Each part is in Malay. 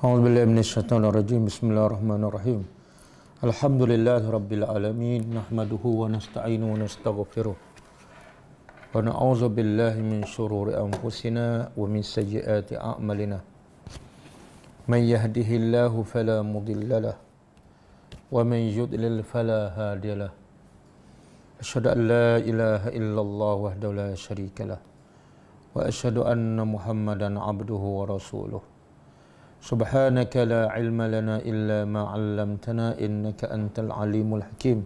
A'udzubillahi minasyaitonirrajim. Bismillahirrahmanirrahim. Alhamdulillahi rabbil alamin. Nahmaduhu wa nasta'inu wa nastaghfiruh. Wa na'udzu billahi min syururi anfusina wa min sayyiati a'malina. Man yahdihillahu fala mudilla lahu wa man yudlil fala hadiya lahu. Asyhadu an la ilaha illallah wahdahu la syarika lah. Wa asyhadu anna Muhammadan abduhu wa rasuluh. Subhanaka la ilma lana illa ma 'allamtana innaka antal alimul hakim.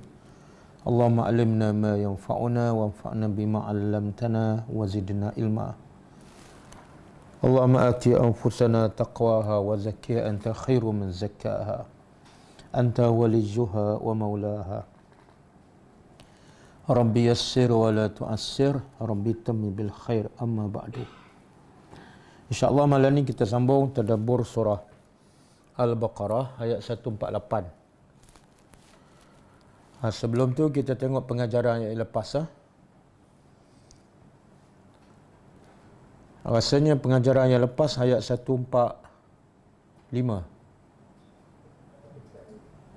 Allahumma 'allimna ma yanfa'una wanfa'na bima 'allamtana wa zidna ilma. Allahumma ati anfusana taqwaha wa zakkiha anta khairu man zakkaha. Anta waliyuha wa maulaha. Rabbi yassir wa la tu'assir, Rabbi tammi bil khair, amma ba'du. InsyaAllah malam ni kita sambung tadabbur surah Al-Baqarah ayat 148. Sebelum tu kita tengok pengajaran yang lepas. Rasanya pengajaran yang lepas ayat 145.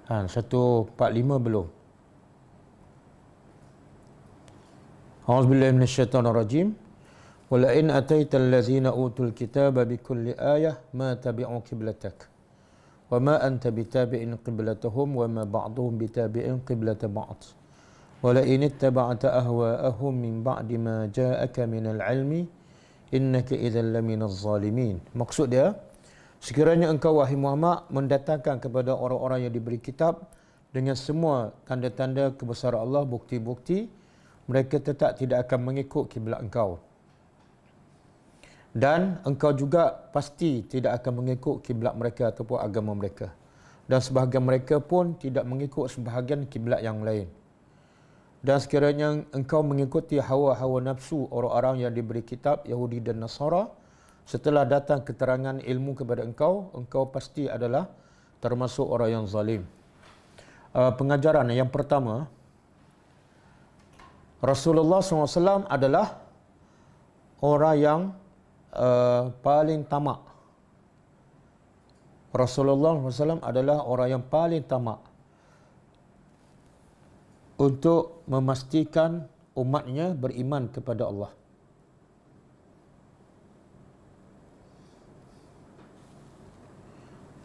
145 belum. A'udzubillahi minasyaitonirrajim. Wala in ataital ladzina utul kitaba bikulli ayah ma tabi'u qiblatak wa ma anta bitabi'in qiblatahum wa ma ba'dhum bitabi'in qiblata ba'd wala in ittaba'ta ahwa'ahum min ba'di ma ja'aka minal 'ilmi innaka idzal laminaz zalimin. Maksud dia, sekiranya engkau wahai Muhammad mendatangkan kepada orang-orang yang diberi kitab dengan semua tanda-tanda kebesaran Allah, bukti-bukti, mereka tetap tidak akan mengikut kiblat engkau. Dan engkau juga pasti tidak akan mengikut kiblat mereka ataupun agama mereka. Dan sebahagian mereka pun tidak mengikut sebahagian kiblat yang lain. Dan sekiranya engkau mengikuti hawa-hawa nafsu orang-orang yang diberi kitab Yahudi dan Nasara, setelah datang keterangan ilmu kepada engkau, engkau pasti adalah termasuk orang yang zalim. Pengajaran yang pertama, Rasulullah SAW adalah orang yang paling tamak. Rasulullah SAW adalah orang yang paling tamak untuk memastikan umatnya beriman kepada Allah.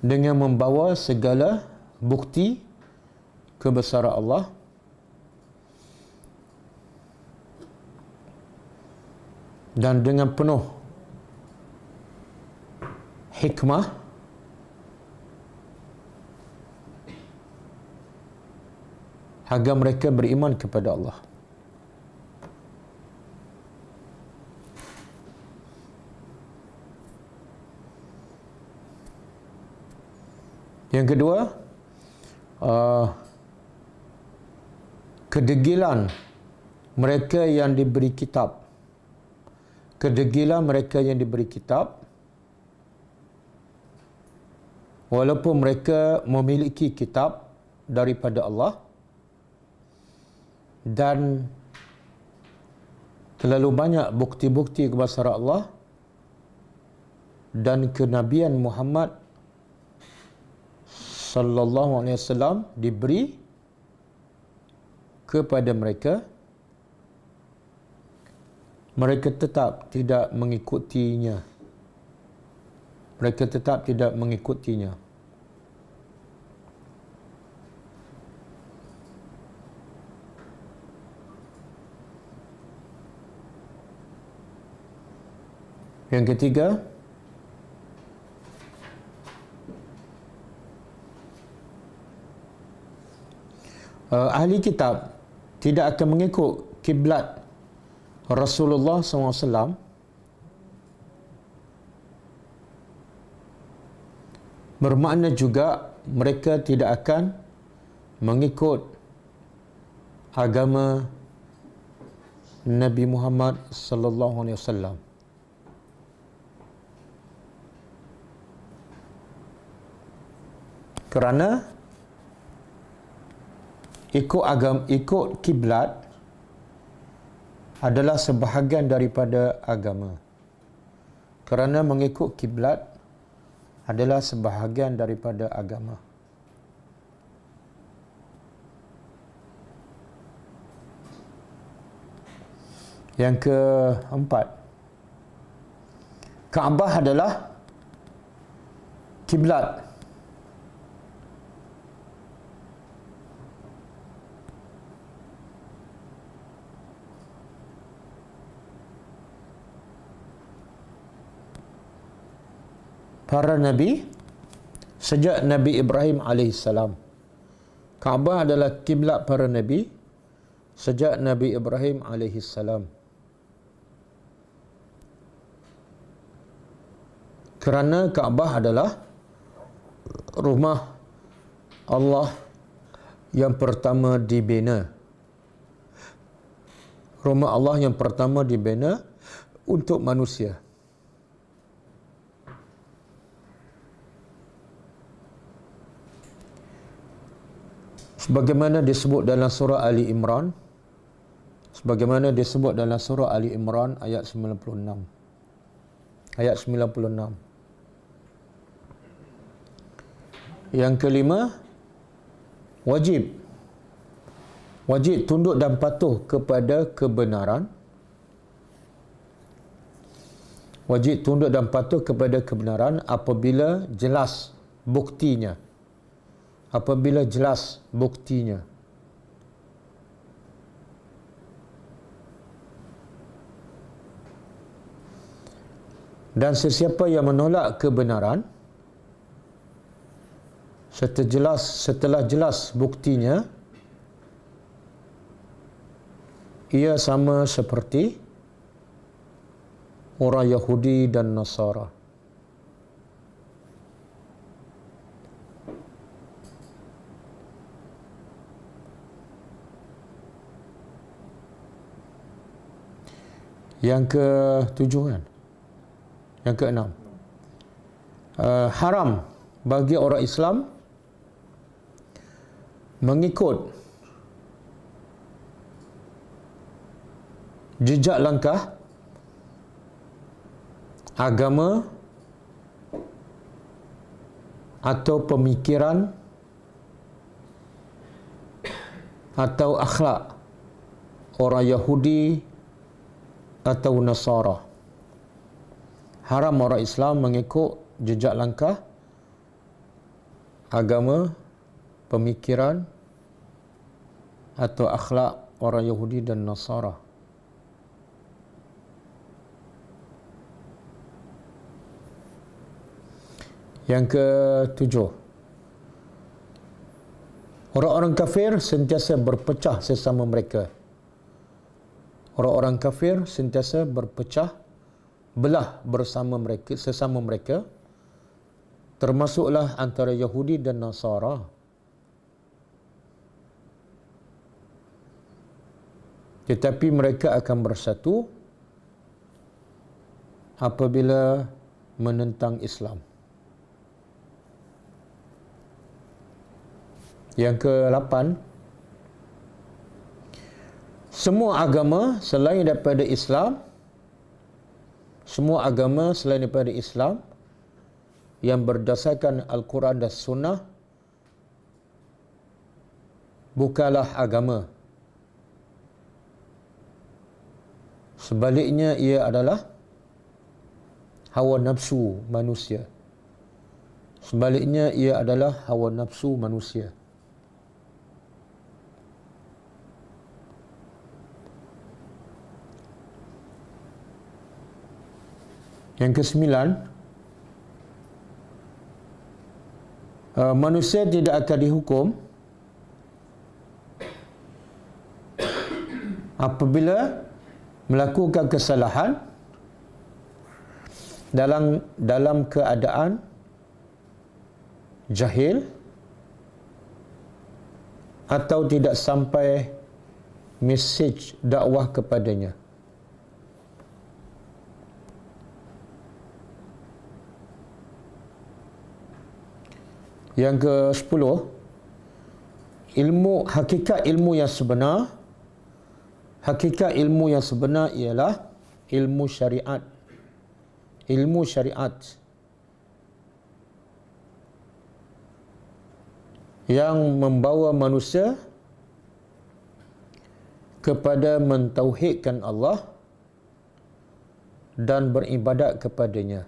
Dengan membawa segala bukti kebesaran Allah dan dengan penuh hikmah agar mereka beriman kepada Allah. Yang kedua, kedegilan mereka yang diberi kitab. Kedegilan mereka yang diberi kitab, walaupun mereka memiliki kitab daripada Allah dan terlalu banyak bukti-bukti kebesaran Allah dan kenabian Muhammad sallallahu alaihi wasallam diberi kepada mereka, mereka tetap tidak mengikutinya. Mereka tetap tidak mengikutinya. Yang ketiga, ahli kitab tidak akan mengikut kiblat Rasulullah SAW bermakna juga mereka tidak akan mengikut agama Nabi Muhammad sallallahu alaihi wasallam. Kerana ikut kiblat adalah sebahagian daripada agama. Kerana mengikut kiblat adalah sebahagian daripada agama. Yang keempat, Kaabah adalah kiblat. Para Nabi sejak Nabi Ibrahim AS. Kaabah adalah kiblat para Nabi sejak Nabi Ibrahim AS. Kerana Kaabah adalah rumah Allah yang pertama dibina. Rumah Allah yang pertama dibina untuk manusia. Sebagaimana disebut dalam surah Ali Imran, ayat 96. Ayat 96. Yang kelima, wajib tunduk dan patuh kepada kebenaran. Wajib tunduk dan patuh kepada kebenaran apabila jelas buktinya. Dan sesiapa yang menolak kebenaran setelah jelas buktinya, ia sama seperti orang Yahudi dan Nasara. Yang ketujuh kan? Yang keenam, haram bagi orang Islam mengikut jejak langkah agama atau pemikiran atau akhlak orang Yahudi atau Nasara. Haram orang Islam mengikut jejak langkah agama, pemikiran atau akhlak orang Yahudi dan Nasara. Yang ketujuh, orang-orang kafir sentiasa berpecah sesama mereka. Orang-orang kafir sentiasa berpecah belah sesama mereka, termasuklah antara Yahudi dan Nasara. Tetapi mereka akan bersatu apabila menentang Islam. Yang ke-8, semua agama selain daripada Islam yang berdasarkan Al-Quran dan Sunnah bukanlah agama. Sebaliknya ia adalah hawa nafsu manusia. Yang ke-9, manusia tidak akan dihukum apabila melakukan kesalahan dalam keadaan jahil atau tidak sampai mesej dakwah kepadanya. Yang ke-10, hakikat ilmu yang sebenar ialah ilmu syariat. yang membawa manusia kepada mentauhidkan Allah dan beribadat kepadanya.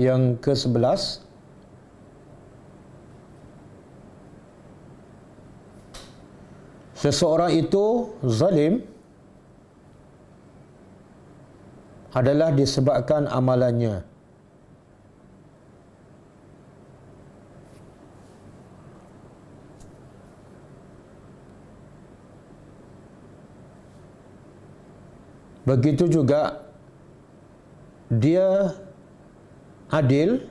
Yang ke-11, seseorang itu zalim adalah disebabkan amalannya. Begitu juga dia adil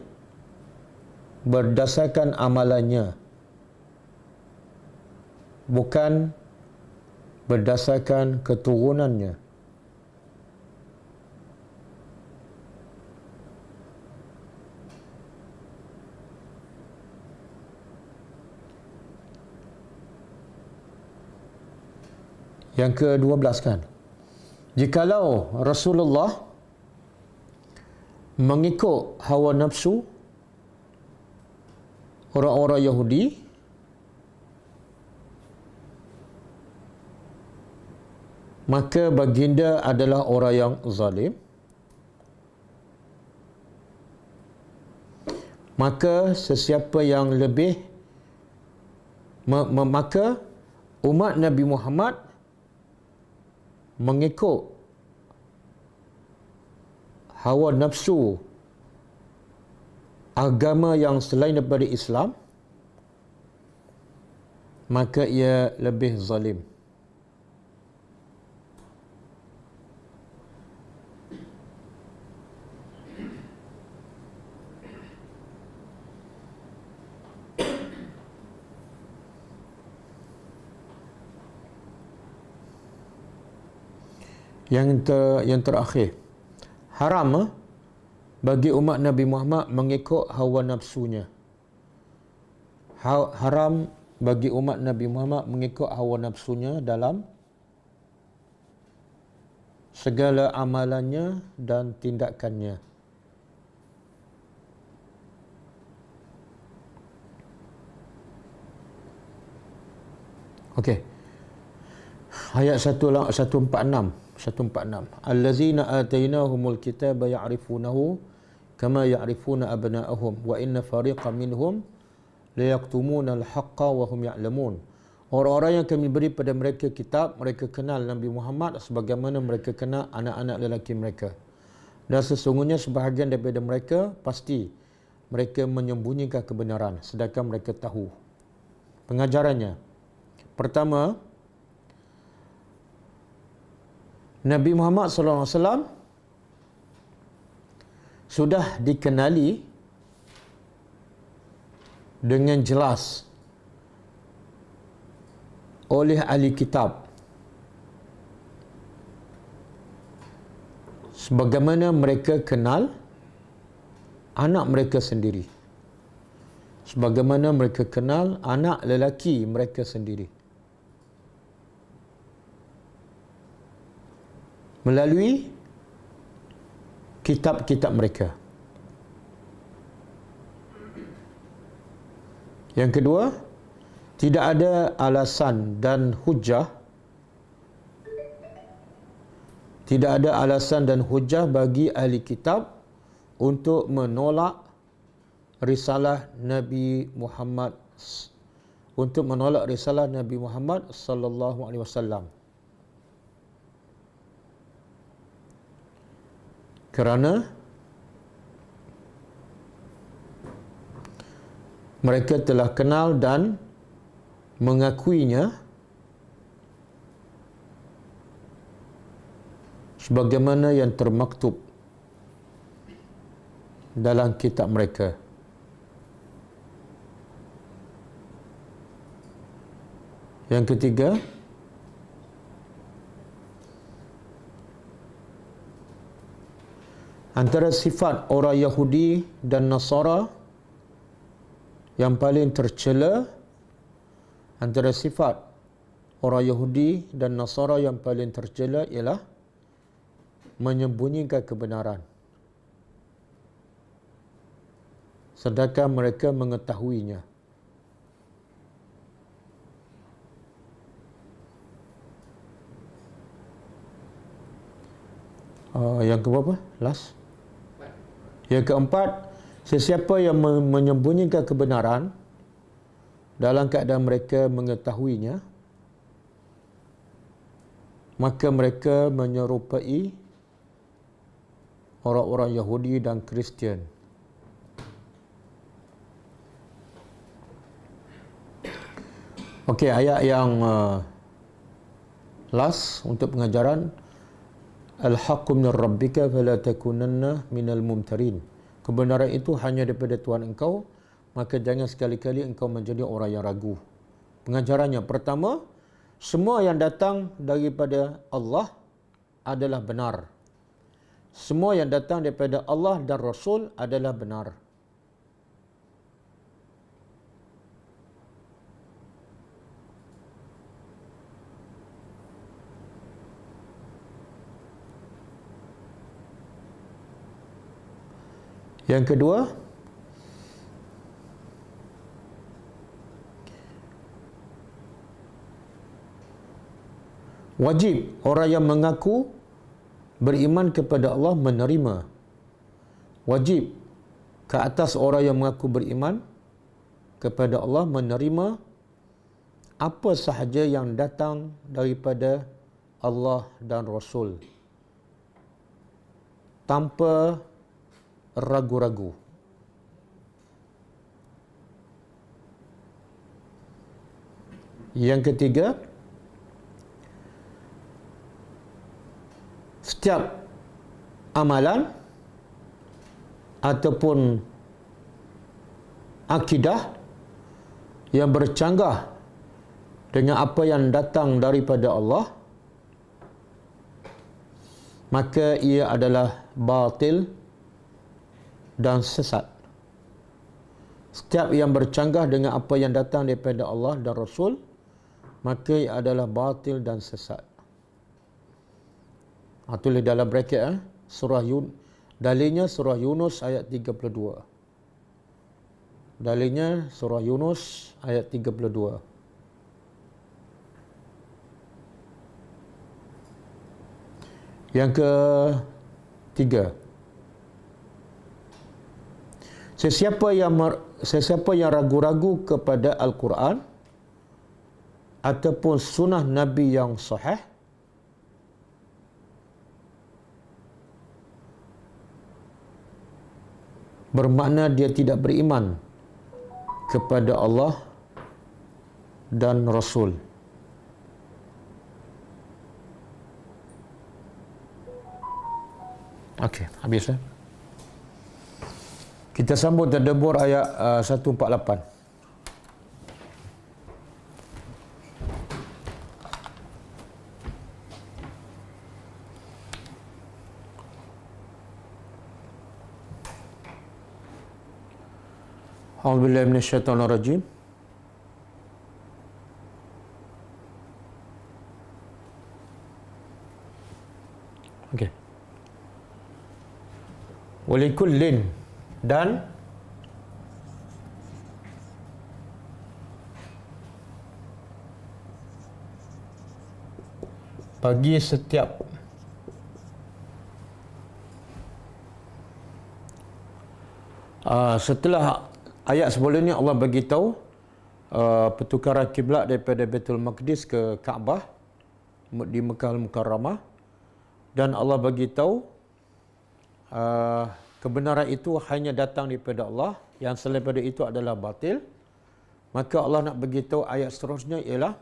berdasarkan amalannya, bukan berdasarkan keturunannya. Yang ke-12 kan, jikalau Rasulullah mengikut hawa nafsu orang-orang Yahudi, maka baginda adalah orang yang zalim. Maka sesiapa yang lebih maka umat Nabi Muhammad mengikut hawa nafsu agama yang selain daripada Islam, maka ia lebih zalim. Yang terakhir, haram bagi umat Nabi Muhammad mengikut hawa nafsunya. Haram bagi umat Nabi Muhammad mengikut hawa nafsunya dalam segala amalannya dan tindakannya. Okey. Ayat 146. Allazina atainahumul kitaba ya'rifunahu kama ya'rifuna abna'ahum wa inna fariqan minhum layaktumuna al-haqqa wa hum ya'lamun. Orang-orang yang kami beri pada mereka kitab, mereka kenal Nabi Muhammad sebagaimana mereka kenal anak-anak lelaki mereka. Dan sesungguhnya sebahagian daripada mereka pasti mereka menyembunyikan kebenaran sedangkan mereka tahu. Pengajarannya, pertama, Nabi Muhammad SAW sudah dikenali dengan jelas oleh ahli kitab sebagaimana mereka kenal anak mereka sendiri, sebagaimana mereka kenal anak lelaki mereka sendiri, melalui kitab-kitab mereka. Yang kedua, tidak ada alasan dan hujah, tidak ada alasan dan hujah bagi ahli kitab untuk menolak risalah Nabi Muhammad, untuk menolak risalah Nabi Muhammad sallallahu alaihi wasallam. Kerana mereka telah kenal dan mengakuinya sebagaimana yang termaktub dalam kitab mereka. Yang ketiga, antara sifat orang Yahudi dan Nasara yang paling tercela, antara sifat orang Yahudi dan Nasara yang paling tercela ialah menyembunyikan kebenaran. sedangkan mereka mengetahuinya. Yang keberapa? Last. Yang keempat, sesiapa yang menyembunyikan kebenaran dalam keadaan mereka mengetahuinya, maka mereka menyerupai orang-orang Yahudi dan Kristian. Okey, ayat yang last untuk pengajaran, Al-haqqu min rabbika fala takunanna minal mumtarin. Kebenaran itu hanya daripada Tuhan engkau, maka jangan sekali-kali engkau menjadi orang yang ragu. Pengajarannya pertama, semua yang datang daripada Allah adalah benar. Semua yang datang daripada Allah dan Rasul adalah benar. Yang kedua, wajib orang yang mengaku beriman kepada Allah menerima. Wajib ke atas orang yang mengaku beriman kepada Allah menerima apa sahaja yang datang daripada Allah dan Rasul tanpa ragu-ragu. Yang ketiga, setiap amalan ataupun akidah yang bercanggah dengan apa yang datang daripada Allah, maka ia adalah batil dan sesat. Setiap yang bercanggah dengan apa yang datang daripada Allah dan Rasul, maka ia adalah batil dan sesat. Tulis dalam bracket dalilnya surah Yunus ayat 32. Dalilnya surah Yunus ayat 32. Yang ketiga, Sesiapa yang ragu-ragu kepada Al-Quran ataupun sunnah Nabi yang sahih, bermakna dia tidak beriman kepada Allah dan Rasul. Okey, habis ya. Kita sambung tadabbur ayat 148. A'udzubillahi minasyaitonir rajim. Okey. Walikullin, dan bagi setiap setelah ayat sebelum ini Allah bagi tahu pertukaran kiblat daripada Baitul Maqdis ke Kaabah di Mekah Al-Mukarramah, dan Allah bagi tahu kebenaran itu hanya datang daripada Allah, yang selain daripada itu adalah batil. Maka Allah nak beritahu ayat seterusnya ialah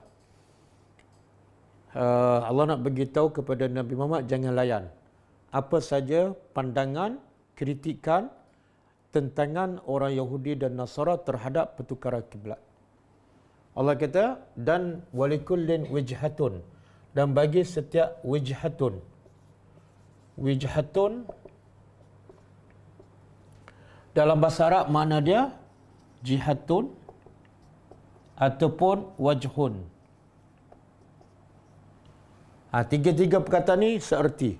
Allah nak beritahu kepada Nabi Muhammad jangan layan apa saja pandangan, kritikan, tentangan orang Yahudi dan Nasara terhadap pertukaran kiblat. Allah kata, dan walikullin wijhatun, dan bagi setiap wijhatun. Wijhatun dalam bahasa Arab makna dia jihatun ataupun wajhun. Tiga-tiga perkataan ni seerti,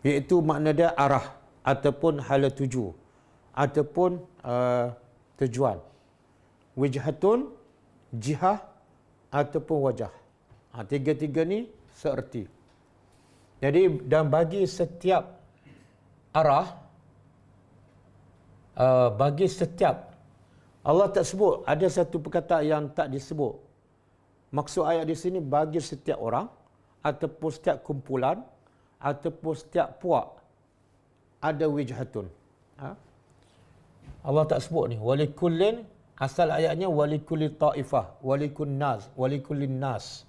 iaitu makna dia arah ataupun hala tuju ataupun tujuan. Wijhatun, jihah ataupun wajah. Tiga-tiga ni seerti. Jadi dan bagi setiap arah, bagi setiap, Allah tak sebut, ada satu perkataan yang tak disebut. Maksud ayat di sini bagi setiap orang ataupun setiap kumpulan ataupun setiap puak ada wijhatun. Allah tak sebut ni. Walikullin, asal ayatnya walikulli ta'ifah, walikullin nas, walikullin nas.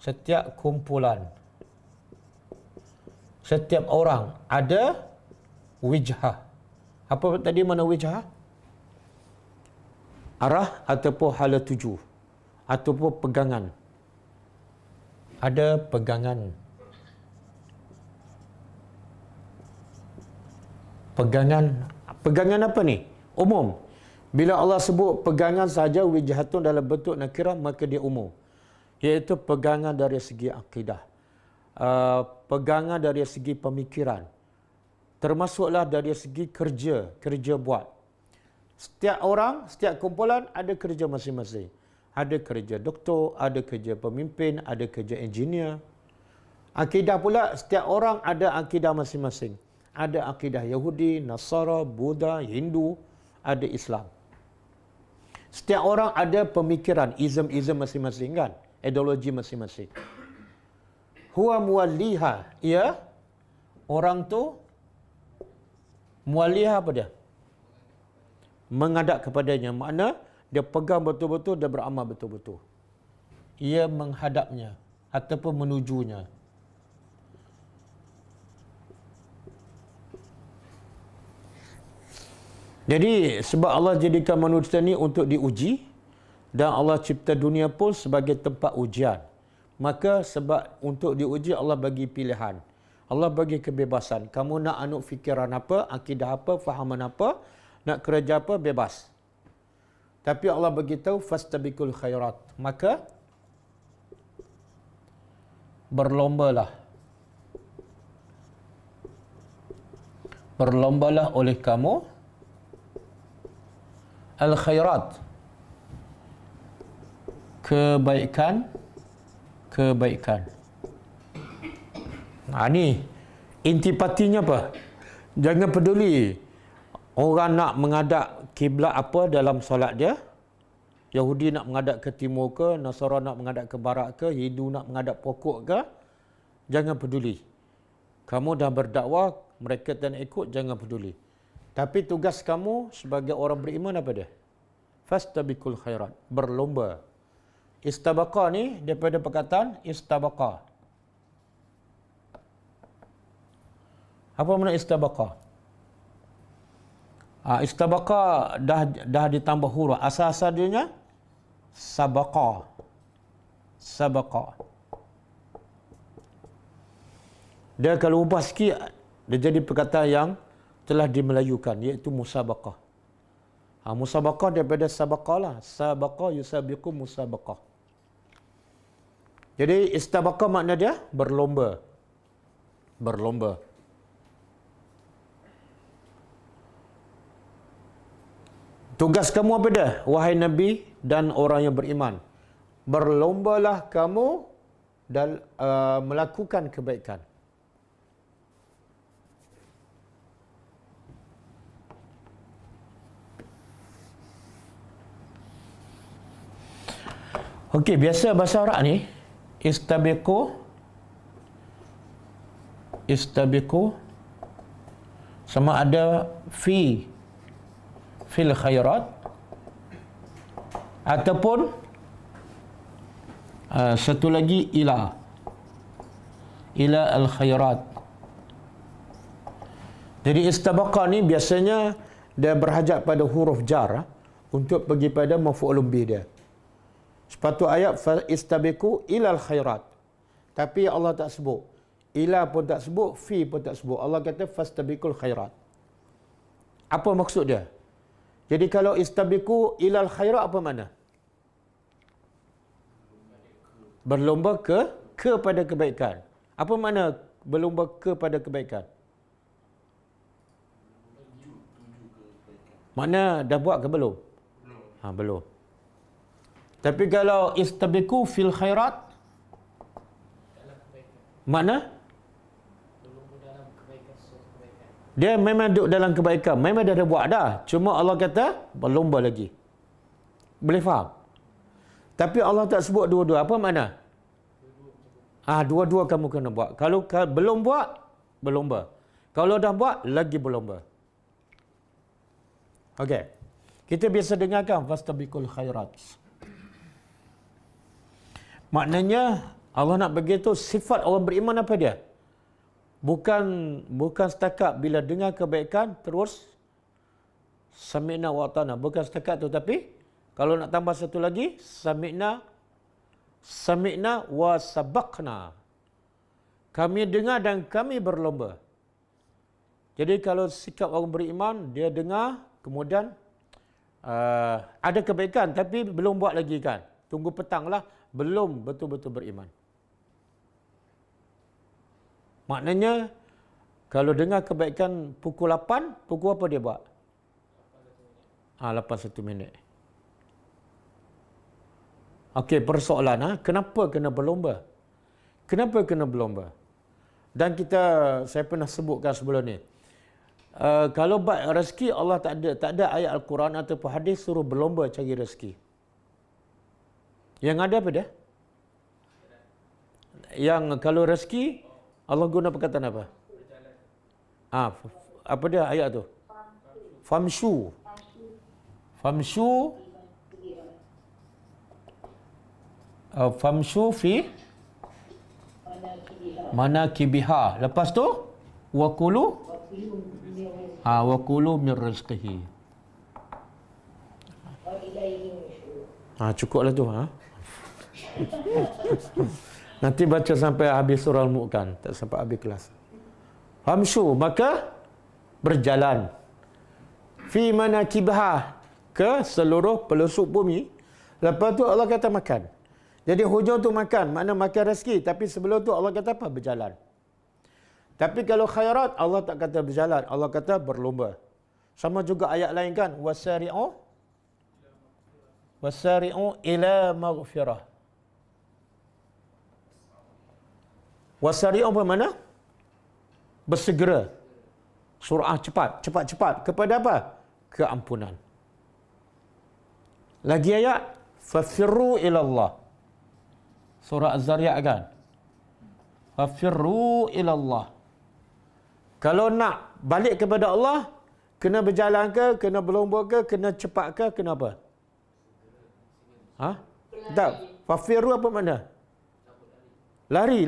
Setiap kumpulan, setiap orang ada wijhah. Apa tadi mana wijhah? Arah ataupun hala tuju ataupun pegangan. Ada pegangan. Pegangan apa ni? Umum. Bila Allah sebut pegangan saja wijhatun dalam bentuk nakirah, maka dia umum. Iaitu pegangan dari segi akidah. Pegangan dari segi pemikiran. Termasuklah dari segi kerja buat. Setiap orang, setiap kumpulan ada kerja masing-masing. Ada kerja doktor, ada kerja pemimpin, ada kerja engineer. Akidah pula, setiap orang ada akidah masing-masing. Ada akidah Yahudi, Nasara, Buddha, Hindu, ada Islam. Setiap orang ada pemikiran, izm masing-masing kan? Ideologi masing-masing. Huwa muwalliha. Ya, orang tu muwalliha apa dia? Menghadap kepadanya. Makna dia pegang betul-betul, dia beramal betul-betul. Ia menghadapnya ataupun menujunya. Jadi sebab Allah jadikan manusia ni untuk diuji dan Allah cipta dunia pun sebagai tempat ujian. Maka sebab untuk diuji Allah bagi pilihan. Allah bagi kebebasan. Kamu nak anut fikiran apa, akidah apa, fahaman apa, nak kerja apa, bebas. Tapi Allah beritahu fastabiqul khairat. Maka berlombalah. Berlombalah oleh kamu al-khairat, kebaikan. Ni intipatinya apa? Jangan peduli orang nak menghadap kiblat apa dalam solat dia. Yahudi nak menghadap ke timur ke, Nasara nak menghadap ke barat ke, Hindu nak menghadap pokok ke. Jangan peduli. Kamu dah berdakwah, mereka tak nak ikut, jangan peduli. Tapi tugas kamu sebagai orang beriman apa dia? Fastabiqul khairat, berlomba. Istabaqa ni daripada perkataan istabaqa. Apa makna istabaqa? Istabaqa dah ditambah huruf. Asal-asal dia sabaqa. Sabaqa. Dia kalau ubah sikit, dia jadi perkataan yang telah dimelayukan, iaitu musabaqah. Musabaqah daripada sabaqah lah. Sabaqah yusabiqu musabaqah. Jadi istabaqah makna dia berlomba. Berlomba. Tugas kamu apa dia? Wahai Nabi dan orang yang beriman. Berlombalah kamu dan melakukan kebaikan. Okey, biasa bahasa Arab ni istabiqu sama ada fil khairat ataupun satu lagi ila al khairat. Jadi istabaqa ni biasanya dia berhajat pada huruf jar untuk pergi pada maf'ulun bih dia. Sepatut ayat istabiqu ilal khairat. Tapi Allah tak sebut. Ila pun tak sebut, fi pun tak sebut. Allah kata fastabiqul khairat. Apa maksud dia? Jadi kalau istabiqu ilal khairat apa makna? Berlomba kepada kebaikan. Apa makna berlomba kepada kebaikan? Makna dah buat ke belum? Belum. Tapi kalau istabiqu fil khairat, makna dia memang duduk dalam kebaikan. Memang dah ada buat dah. Cuma Allah kata berlomba lagi. Boleh faham? Tapi Allah tak sebut dua-dua. Apa makna? Dua-dua kamu kena buat. Kalau belum buat, berlomba. Kalau dah buat, lagi berlomba. Okey. Kita biasa dengarkan fastabiqul khairat. Maknanya Allah nak begitu sifat orang beriman apa dia? Bukan setakat bila dengar kebaikan terus sami'na wa ata'na. Bukan setakat tu, tapi kalau nak tambah satu lagi, sami'na wa sabaqna. Kami dengar dan kami berlomba. Jadi kalau sikap orang beriman, dia dengar, kemudian ada kebaikan tapi belum buat lagi kan. Tunggu petang lah, belum betul-betul beriman. Maknanya, kalau dengar kebaikan pukul 8, pukul apa dia buat? 8:01 minit. Okey, persoalan, kenapa kena berlomba? Kenapa kena berlomba? Dan saya pernah sebutkan sebelum ni. Kalau bab rezeki, Allah tak ada ayat Al-Quran ataupun hadis suruh berlomba cari rezeki. Yang ada apa dia? Yang kalau rezeki, Allah guna perkataan apa? Apa dia ayat tu? Famshu fi manakibiha. Lepas tu wakulu min rizqihi. Cukuplah tu. Nanti baca sampai habis surah Al-Mulk kan, tak sampai habis kelas. Famshu, maka berjalan. Fi manakibha, ke seluruh pelosok bumi. Lepas tu Allah kata makan. Jadi hujung tu makan, makna makan rezeki. Tapi sebelum tu Allah kata apa? Berjalan. Tapi kalau khairat, Allah tak kata berjalan. Allah kata berlomba. Sama juga ayat lain kan. Wasari'u ila maghfirah. Wasari'u apa mana? Bersegera. Surah cepat. Kepada apa? Keampunan. Lagi ayat. Fafirru ilallah. Surah Az-Zariyat kan? Fafirru ilallah. Kalau nak balik kepada Allah, kena berjalan ke, kena berlomba ke, kena cepat ke, kena apa? Tak. Fafirru apa makna? Lari.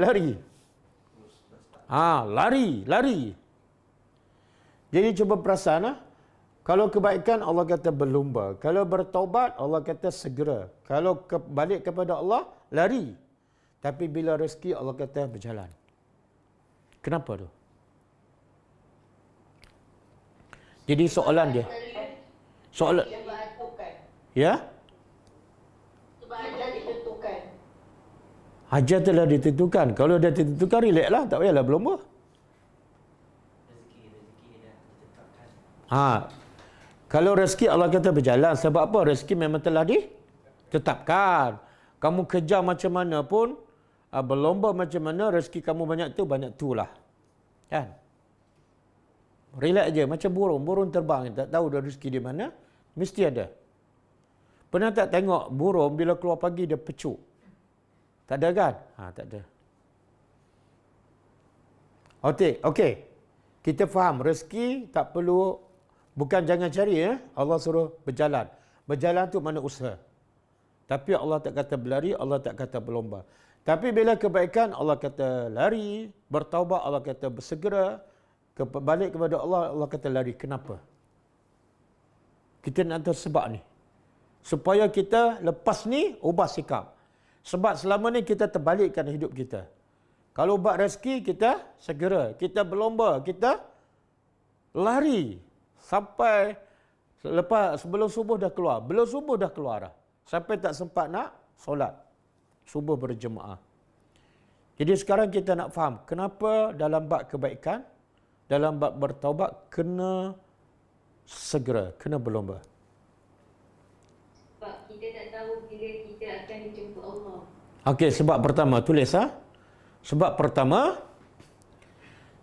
Lari. Jadi cuba perasan, kalau kebaikan Allah kata berlomba, kalau bertaubat Allah kata segera, kalau balik kepada Allah lari. Tapi bila rezeki Allah kata berjalan. Kenapa tu? Jadi soalan dia. Ya? Hajat telah ditentukan. Kalau dah ditentukan, relax lah. Tak payahlah berlomba. Kalau rezeki Allah kata berjalan. Sebab apa? Rezeki memang telah ditetapkan. Kamu kerja macam mana pun, berlomba macam mana, rezeki kamu banyak tu lah. Kan? Relax je. Macam burung. Burung terbang. Tak tahu dah rezeki di mana. Mesti ada. Pernah tak tengok burung bila keluar pagi dia pecuk? Tak ada kan? Tak ada. Okey. Kita faham rezeki tak perlu, bukan jangan cari Allah suruh berjalan. Berjalan tu mana usaha. Tapi Allah tak kata berlari, Allah tak kata berlomba. Tapi bila kebaikan Allah kata lari, bertaubat Allah kata bersegera, balik kepada Allah Allah kata lari. Kenapa? Kita nak tahu sebab ni. Supaya kita lepas ni ubah sikap. Sebab selama ni kita terbalikkan hidup kita. Kalau buat rezeki, kita segera. Kita berlomba, kita lari. Sampai sebelum subuh dah keluar. Belum subuh dah keluar dah. Sampai tak sempat nak solat subuh berjemaah. Jadi sekarang kita nak faham, kenapa dalam bab kebaikan, dalam bab bertaubat, kena segera, kena berlomba. Sebab kita tak tahu bila kita akan dijumpa Allah. Okey, sebab pertama tulis Sebab pertama,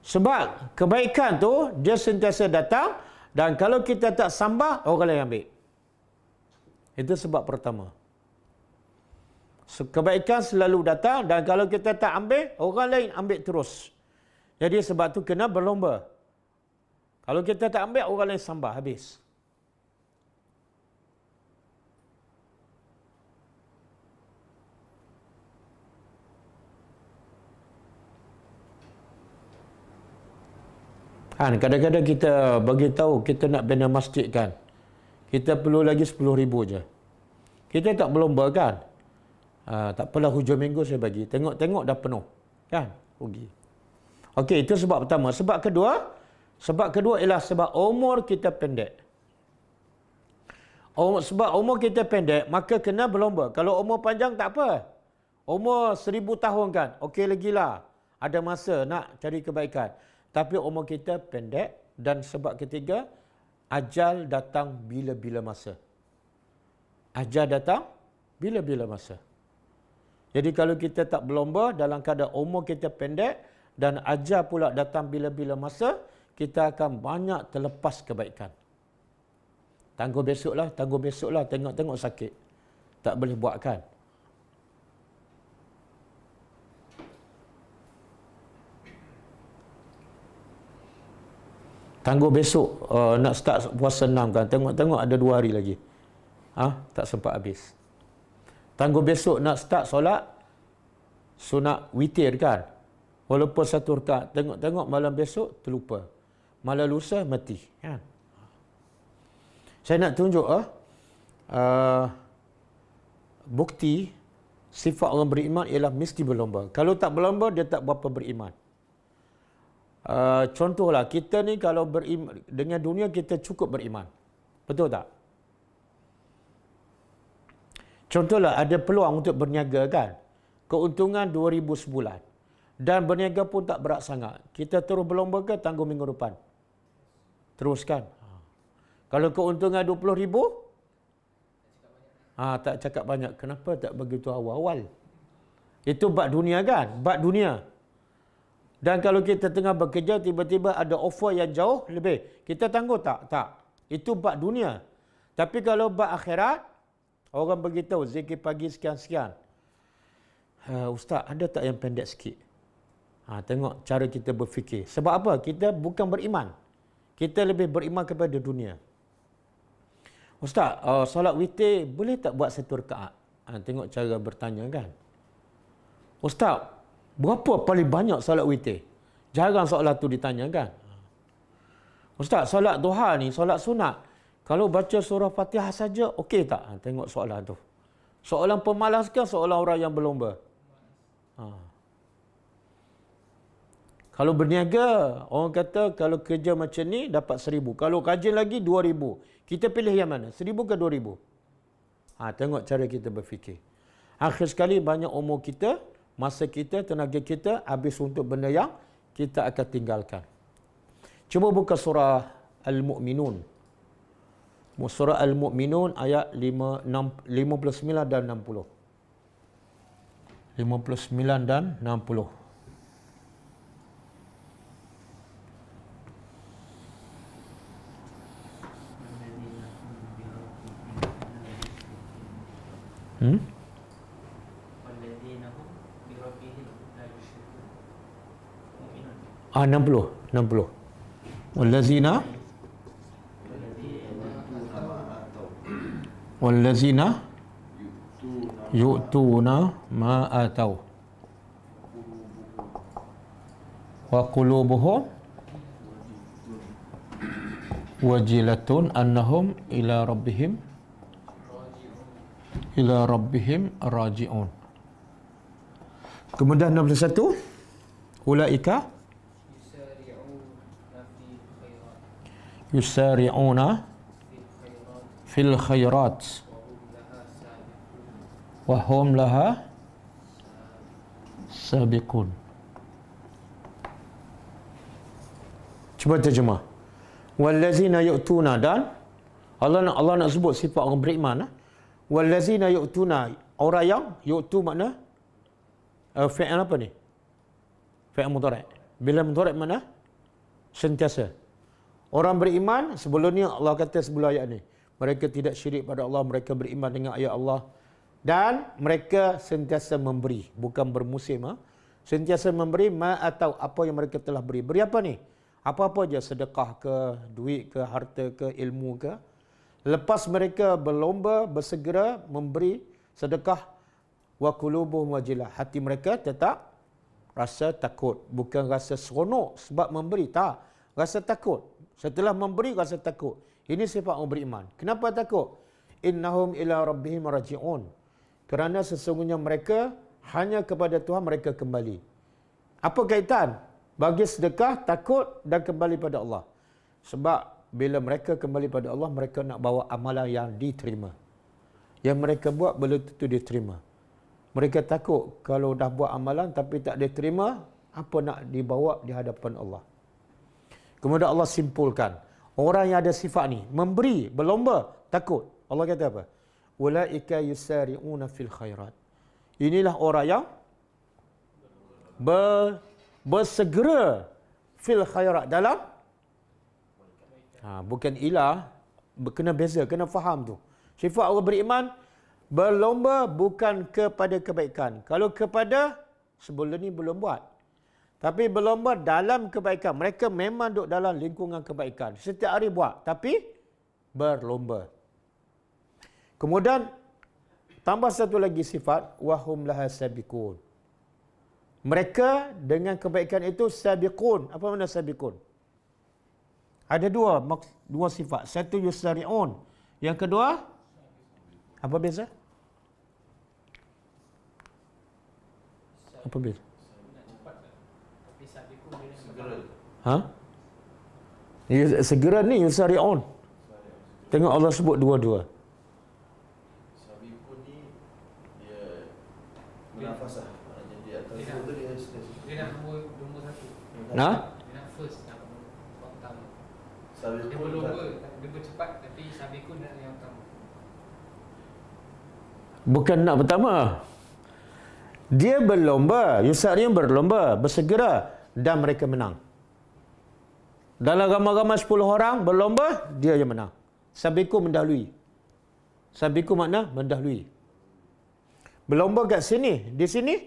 sebab kebaikan tu dia sentiasa datang dan kalau kita tak sambah, orang lain ambil. Itu sebab pertama. Kebaikan selalu datang dan kalau kita tak ambil, orang lain ambil terus. Jadi sebab tu kena berlomba. Kalau kita tak ambil, orang lain sambah, habis. Kadang-kadang kita bagi tahu kita nak bina masjid kan. Kita perlu lagi 10,000 je. Kita tak berlomba kan. Tak apalah hujung minggu saya bagi. Tengok-tengok dah penuh. Kan? Rugi. Okey, itu sebab pertama. Sebab kedua ialah sebab umur kita pendek. Sebab umur kita pendek, maka kena berlomba. Kalau umur panjang tak apa. Umur 1000 tahun kan. Okey lagi lah. Ada masa nak cari kebaikan. Tapi umur kita pendek dan sebab ketiga, ajal datang bila-bila masa. Ajal datang bila-bila masa. Jadi kalau kita tak berlomba dalam keadaan umur kita pendek dan ajal pula datang bila-bila masa, kita akan banyak terlepas kebaikan. Tangguh besoklah, tengok-tengok sakit. Tak boleh buat kan? Tangguh besok nak start puasa 6 kan. Tengok-tengok ada 2 hari lagi. Tak sempat habis. Tangguh besok nak start solat sunat witir kan. Walaupun 1 rakaat. Tengok-tengok malam besok terlupa. Malam lusa mati. Kan? Saya nak tunjuk bukti sifat orang beriman ialah mesti berlomba. Kalau tak berlomba, dia tak berapa beriman. Contohlah, kita ni kalau beriman dengan dunia, kita cukup beriman. Betul tak? Contohlah, ada peluang untuk berniaga kan. Keuntungan 2,000 sebulan. Dan berniaga pun tak berat sangat. Kita terus berlomba ke tangguh minggu depan? Teruskan. Kalau keuntungan 20,000, tak cakap banyak. Kenapa tak begitu awal-awal? Itu bab dunia kan? Bab dunia. Dan kalau kita tengah bekerja, tiba-tiba ada offer yang jauh lebih. Kita tangguh tak? Tak. Itu bab dunia. Tapi kalau bab akhirat, orang beritahu zikir pagi sekian-sekian. Ustaz, ada tak yang pendek sikit? Tengok cara kita berfikir. Sebab apa? Kita bukan beriman. Kita lebih beriman kepada dunia. Ustaz, solat witir boleh tak buat 1 rakaat? Tengok cara bertanya kan. Ustaz, berapa paling banyak solat witir? Jarang soalan tu ditanya kan. Ustaz, solat duha ni, solat sunat, kalau baca surah Fatihah saja, okey tak? Tengok soalan tu. Soalan pemalas ke soalan orang yang berlomba? Kalau berniaga, orang kata kalau kerja macam ni dapat 1,000. Kalau rajin lagi 2,000. Kita pilih yang mana? 1,000 ke 2,000? Tengok cara kita berfikir. Akhir sekali banyak umur kita, masa kita, tenaga kita habis untuk benda yang kita akan tinggalkan. Cuba buka surah Al-Mu'minun. Surah Al-Mu'minun ayat 59 dan 60. 59 dan 60. Hmm? 60. Wallazina yu'tuna ma atau wa qulubuhum wajilatun annahum ila rabbihim raji'un. Kemudian 61, ulaika yusari'una fil khairat wa hum laha sabiqun. Cuba terjemah. Wallazina yu'tuna, dan Allah nak sebut sifat orang beriman. Wallazina yu'tuna, orang yang yu'tu makna fi'il apa ni? Fi'il mudhari'. Bila mudhari' mana? Sentiasa. Orang beriman, sebelum ni Allah kata sebelum ayat ni, mereka tidak syirik pada Allah, mereka beriman dengan ayat Allah, dan mereka sentiasa memberi, bukan bermusim. Sentiasa memberi atau apa yang mereka telah beri. Beri apa ni? Apa-apa je, sedekah ke, duit ke, harta ke, ilmu ke. Lepas mereka berlomba, bersegera memberi sedekah, wa qulubuhum wajilah, hati mereka tetap rasa takut, bukan rasa seronok sebab memberi, tak, rasa takut. Setelah memberi rasa takut. Ini sifat orang beriman. Kenapa takut? Innahum ila rabbihim raji'un. Kerana sesungguhnya mereka hanya kepada Tuhan mereka kembali. Apa kaitan? Bagi sedekah, takut dan kembali pada Allah. Sebab bila mereka kembali pada Allah, mereka nak bawa amalan yang diterima. Yang mereka buat belum tentu diterima. Mereka takut kalau dah buat amalan tapi tak diterima, apa nak dibawa di hadapan Allah. Kemudian Allah simpulkan, orang yang ada sifat ni, memberi, berlomba, takut. Allah kata apa? Ulaika yusari'una fil khairat. Inilah orang yang bersegera fil khairat, dalam bukan ilah, kena beza, kena faham tu. Sifat orang beriman berlomba bukan kepada kebaikan. Kalau kepada, sebelum ni belum buat. Tapi berlomba dalam kebaikan. Mereka memang duduk dalam lingkungan kebaikan. Setiap hari buat, tapi berlomba. Kemudian tambah satu lagi sifat, wahum laha sabiqun. Mereka dengan kebaikan itu sabiqun. Apa makna sabiqun? Ada dua sifat. Satu yusari'un. Yang kedua, apa beza? Apa beza? Segera ni yusari'un. Tengok Allah sebut dua-dua. Sabiqun ni dia munafasah. Dia nak nombor satu. Nah? Dia nak first, nak pertama. Dia berlomba, dia bercepat, tapi Sabiqun nak yang pertama. Bukan nak pertama. Dia berlomba, yusari'un berlomba, bersegera, dan mereka menang. Dalam ramai-ramai 10 orang berlomba, dia yang menang. Sabiqun mendahului. Sabiqun makna mendahului. Berlomba kat sini, di sini,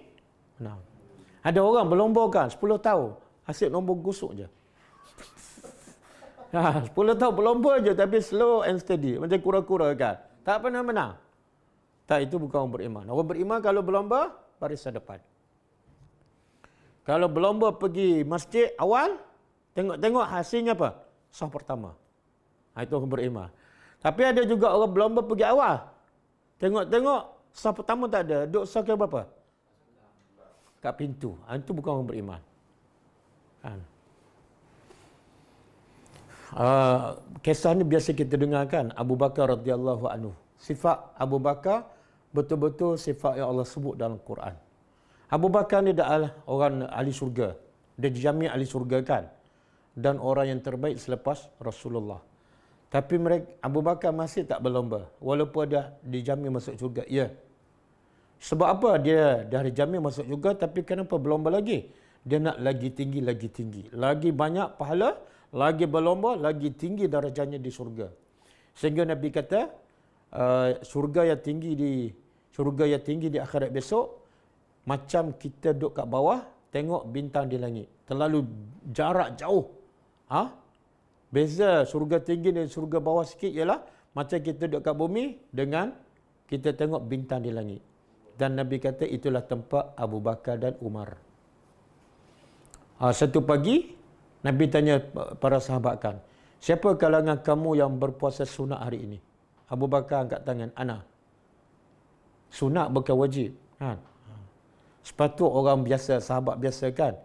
menang. Ada orang berlomba kan 10 tahun, asyik nombor gusuk je. 10 tahun berlomba je tapi slow and steady, macam kura-kura kan. Tak pernah menang. Tak, itu bukan orang beriman. Orang beriman kalau berlomba, barisan depan. Kalau berlomba pergi masjid awal, tengok-tengok hasilnya apa? Saf pertama. Itu orang beriman. Tapi ada juga orang berlomba pergi awal. Tengok-tengok saf pertama tak ada. Duduk saf ke berapa? Kat pintu. Itu bukan orang beriman. Kisah ni biasa kita dengarkan. Abu Bakar radhiyallahu anhu. Sifat Abu Bakar betul-betul sifat yang Allah sebut dalam Quran. Abu Bakar ni adalah orang ahli syurga. Dia dijamin ahli syurga kan. Dan orang yang terbaik selepas Rasulullah. Tapi Abu Bakar masih tak berlomba. Walaupun dia dijamin masuk syurga. Ya. Sebab apa dia dah dijamin masuk syurga, tapi kenapa berlomba lagi? Dia nak lagi tinggi, lagi tinggi. Lagi banyak pahala, lagi berlomba, lagi tinggi darjahnya di syurga. Sehingga Nabi kata, syurga yang tinggi di akhirat besok, macam kita duduk kat bawah, tengok bintang di langit. Terlalu jarak jauh. Beza syurga tinggi dan syurga bawah sikit ialah macam kita duduk kat bumi dengan kita tengok bintang di langit. Dan Nabi kata itulah tempat Abu Bakar dan Umar. Satu pagi, Nabi tanya para sahabat kan, siapa kalangan kamu yang berpuasa sunat hari ini? Abu Bakar angkat tangan, ana. Sunat bukan wajib. Sepatut orang biasa, sahabat biasa kan.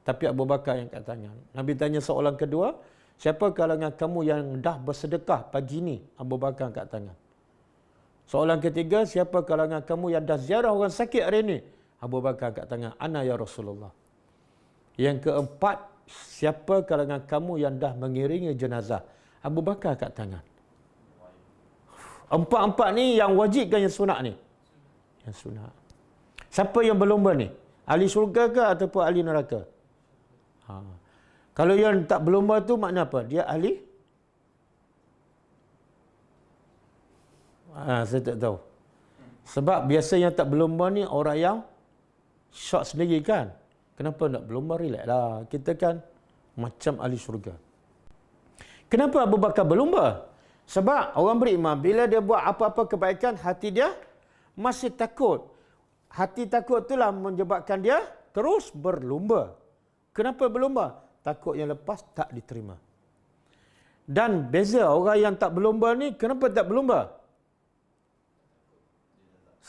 Tapi Abu Bakar yang angkat tangan. Nabi tanya soalan kedua, siapa kalangan kamu yang dah bersedekah pagi ni? Abu Bakar angkat tangan. Soalan ketiga, siapa kalangan kamu yang dah ziarah orang sakit hari ini? Abu Bakar angkat tangan, ana ya Rasulullah. Yang keempat, siapa kalangan kamu yang dah mengiringi jenazah? Abu Bakar kat tangan. Empat-empat ni yang wajib ke yang sunat ni? Yang sunat. Siapa yang berlumba ni? Ahli syurga ke ataupun ahli neraka? Kalau yang tak berlumba tu makna apa? Dia ahli? Saya tak tahu. Sebab biasa yang tak berlumba ni orang yang syok sendiri kan. Kenapa nak berlumba? Relax lah. Kita kan macam ahli syurga. Kenapa Abu Bakar berlumba? Sebab orang beriman bila dia buat apa-apa kebaikan, hati dia masih takut. Hati takut itulah menyebabkan dia terus berlumba. Kenapa berlumba? Takut yang lepas tak diterima. Dan beza orang yang tak berlumba ni, kenapa tak berlumba?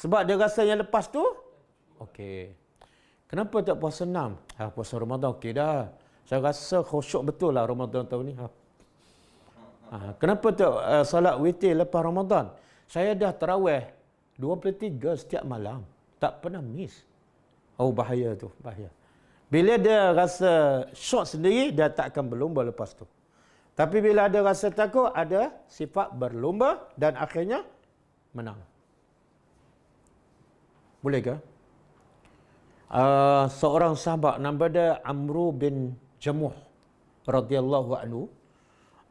Sebab dia rasa yang lepas tu okey. Kenapa tak puasa 6? Puasa Ramadan okey dah. Saya rasa khusyuk betul lah Ramadan tahun ni. Kenapa tak salat witir lepas Ramadan? Saya dah tarawih 23 setiap malam. Tak pernah miss. Oh, bahaya tu, bahaya. Bila dia rasa syok sendiri, dia tak akan berlumba lepas tu. Tapi bila ada rasa takut, ada sifat berlumba dan akhirnya menang. Boleh ke? Seorang sahabat nama dia Amru bin Jamuh radhiyallahu anhu,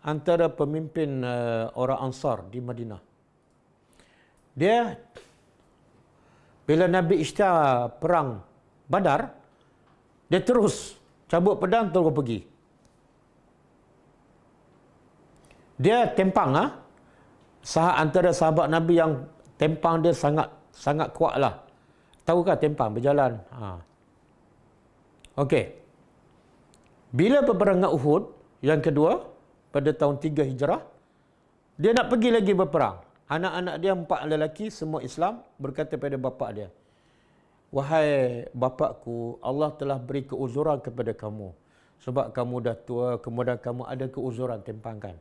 antara pemimpin orang Ansar di Madinah. Dia bila Nabi isytihar perang Badar, dia terus cabut pedang terus pergi. Dia tempang antara sahabat Nabi yang tempang dia sangat kuatlah. Tahukah tempang berjalan? Okey. Bila peperangan Uhud yang kedua pada tahun 3 Hijrah, dia nak pergi lagi berperang. Anak-anak dia 4 lelaki semua Islam, berkata pada bapa dia, "Wahai bapakku, Allah telah beri keuzuran kepada kamu. Sebab kamu dah tua, kemudian kamu ada keuzuran tempangkan.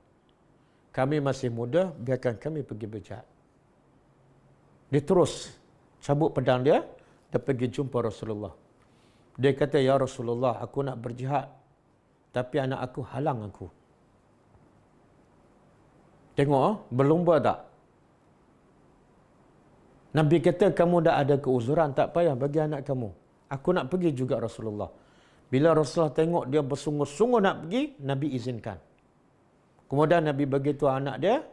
Kami masih muda, biarkan kami pergi berjihad." Dia terus cabut pedang dia pergi jumpa Rasulullah. Dia kata, "Ya Rasulullah, aku nak berjihad, tapi anak aku halang aku." Tengok, berlumba tak? Nabi kata, "Kamu dah ada keuzuran, tak payah bagi anak kamu. Aku nak pergi juga Rasulullah." Bila Rasulullah tengok dia bersungguh-sungguh nak pergi, Nabi izinkan. Kemudian Nabi beritahu anak dia,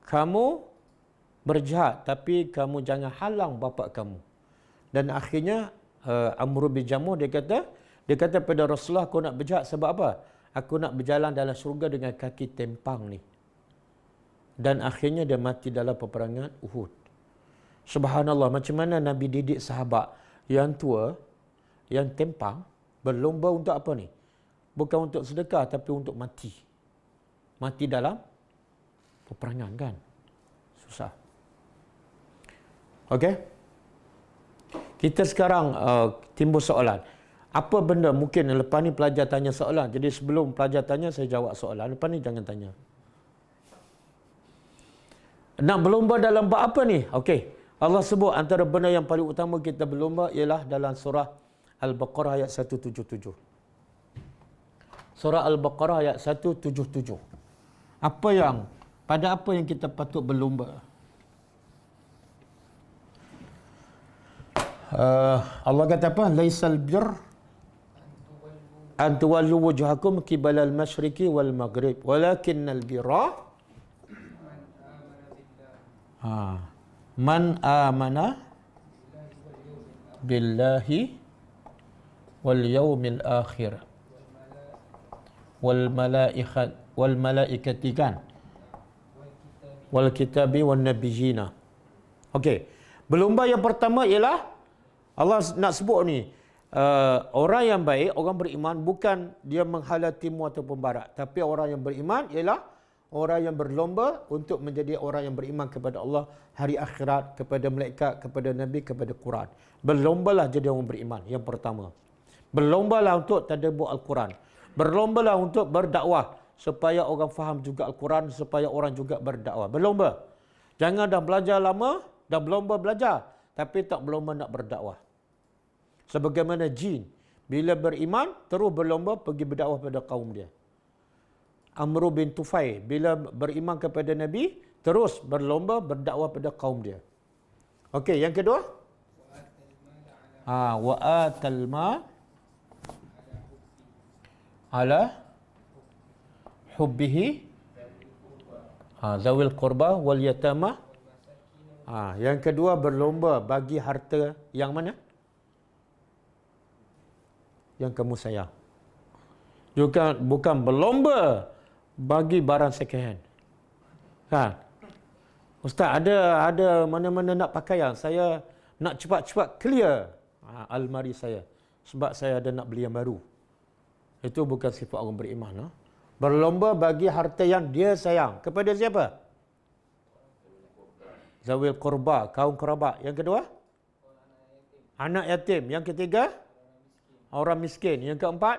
"Kamu berjihad, tapi kamu jangan halang bapa kamu." Dan akhirnya Amr bin Jamuh dia kata pada Rasulullah, "Aku nak berjihad sebab apa? Aku nak berjalan dalam syurga dengan kaki tempang ni." Dan akhirnya dia mati dalam peperangan Uhud. Subhanallah, macam mana Nabi didik sahabat yang tua, yang tempang, berlumba untuk apa ni? Bukan untuk sedekah, tapi untuk mati. Mati dalam peperangan kan? Susah. Okey? Kita sekarang timbul soalan. Apa benda mungkin lepas ni pelajar tanya soalan. Jadi sebelum pelajar tanya, saya jawab soalan. Lepas ni jangan tanya. Nak berlumba dalam bab apa ni? Okey. Allah sebut antara benda yang paling utama kita berlumba ialah dalam surah Al-Baqarah ayat 177. Surah Al-Baqarah ayat 177. Pada apa yang kita patut berlumba? Allah kata apa? Laisal bir an tuwallu wujuhakum qibala al-masyriqi wal maghrib, walakinnal birra man amana billahi wal yawmil akhir wal malaikati kan wal kitabi wan nabiyina. Okey. Berlumba yang pertama ialah Allah nak sebut ni, orang yang baik, orang beriman bukan dia menghala timur ataupun barat, tapi orang yang beriman ialah orang yang berlomba untuk menjadi orang yang beriman kepada Allah, hari akhirat, kepada malaikat, kepada Nabi, kepada Quran. Berlombalah jadi orang beriman, yang pertama. Berlombalah untuk tadabbur Al-Quran. Berlombalah untuk berdakwah, supaya orang faham juga Al-Quran, supaya orang juga berdakwah. Berlomba. Jangan dah belajar lama, dah berlomba belajar, tapi tak berlomba nak berdakwah. Sebagaimana jin bila beriman terus berlomba pergi berdakwah pada kaum dia. Amr bin Tufail bila beriman kepada Nabi terus berlomba berdakwah pada kaum dia. Okey, yang kedua? Wa atal mal ala hubbihi zawil qurba wal yatama. Yang kedua berlomba bagi harta yang mana? Yang kamu sayang. Bukan berlomba bagi barang second hand. Kan? Ustaz, ada mana-mana nak pakaian, saya nak cepat-cepat clear almari saya sebab saya ada nak beli yang baru. Itu bukan sifat orang beriman. Berlomba bagi harta yang dia sayang. Kepada siapa? Zawil qurba, kaum kerabat. Yang kedua? Anak yatim. Yang ketiga? Orang miskin. Yang keempat?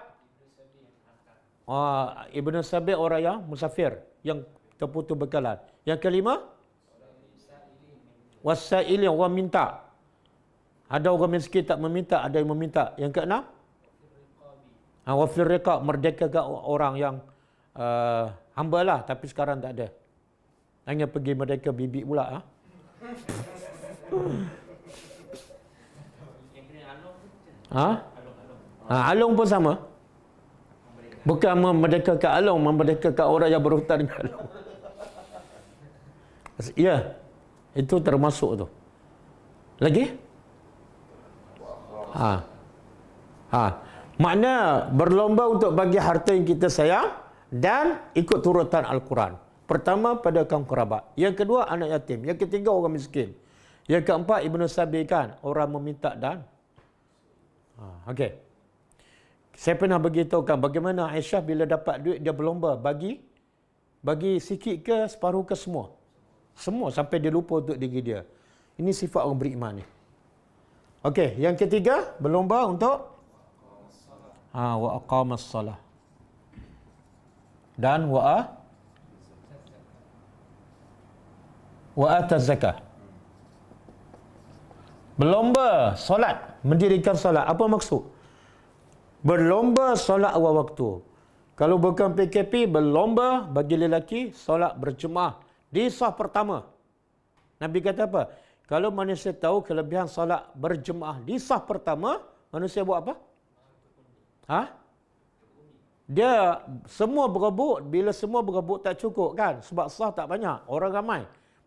Ibnu Sabi, orang yang musafir, yang terputus bekalan. Yang kelima? Wasailin, orang minta. Ada orang miskin tak meminta, ada yang meminta. Yang keenam? Wafir riqab, merdekakan orang yang hamba lah, tapi sekarang tak ada. Hanya pergi merdeka bibik pula. Alung pun sama. Bukan memerdekakan alung, memerdekakan orang yang berhutang dengan alung. Ya, itu termasuk tu. Lagi? Makna berlomba untuk bagi harta yang kita sayang dan ikut turutan Al-Quran. Pertama pada kaum kerabat. Yang kedua anak yatim. Yang ketiga orang miskin. Yang keempat Ibnu Sabi, kan, orang meminta dan okey. Saya pernah beritahukan bagaimana Aisyah bila dapat duit dia berlomba bagi sikit ke separuh ke semua. Semua sampai dia lupa untuk diri dia. Ini sifat orang beriman ni. Okey, yang ketiga berlomba untuk wa aqamas salah. Dan wa ataz zakah. Berlomba solat, mendirikan solat. Apa maksud? Berlomba solat awal waktu. Kalau bukan PKP, berlomba bagi lelaki solat berjemaah di saf pertama. Nabi kata apa? Kalau manusia tahu kelebihan solat berjemaah di saf pertama, manusia buat apa? Dia semua berebut. Bila semua berebut tak cukup, kan? Sebab saf tak banyak, orang ramai.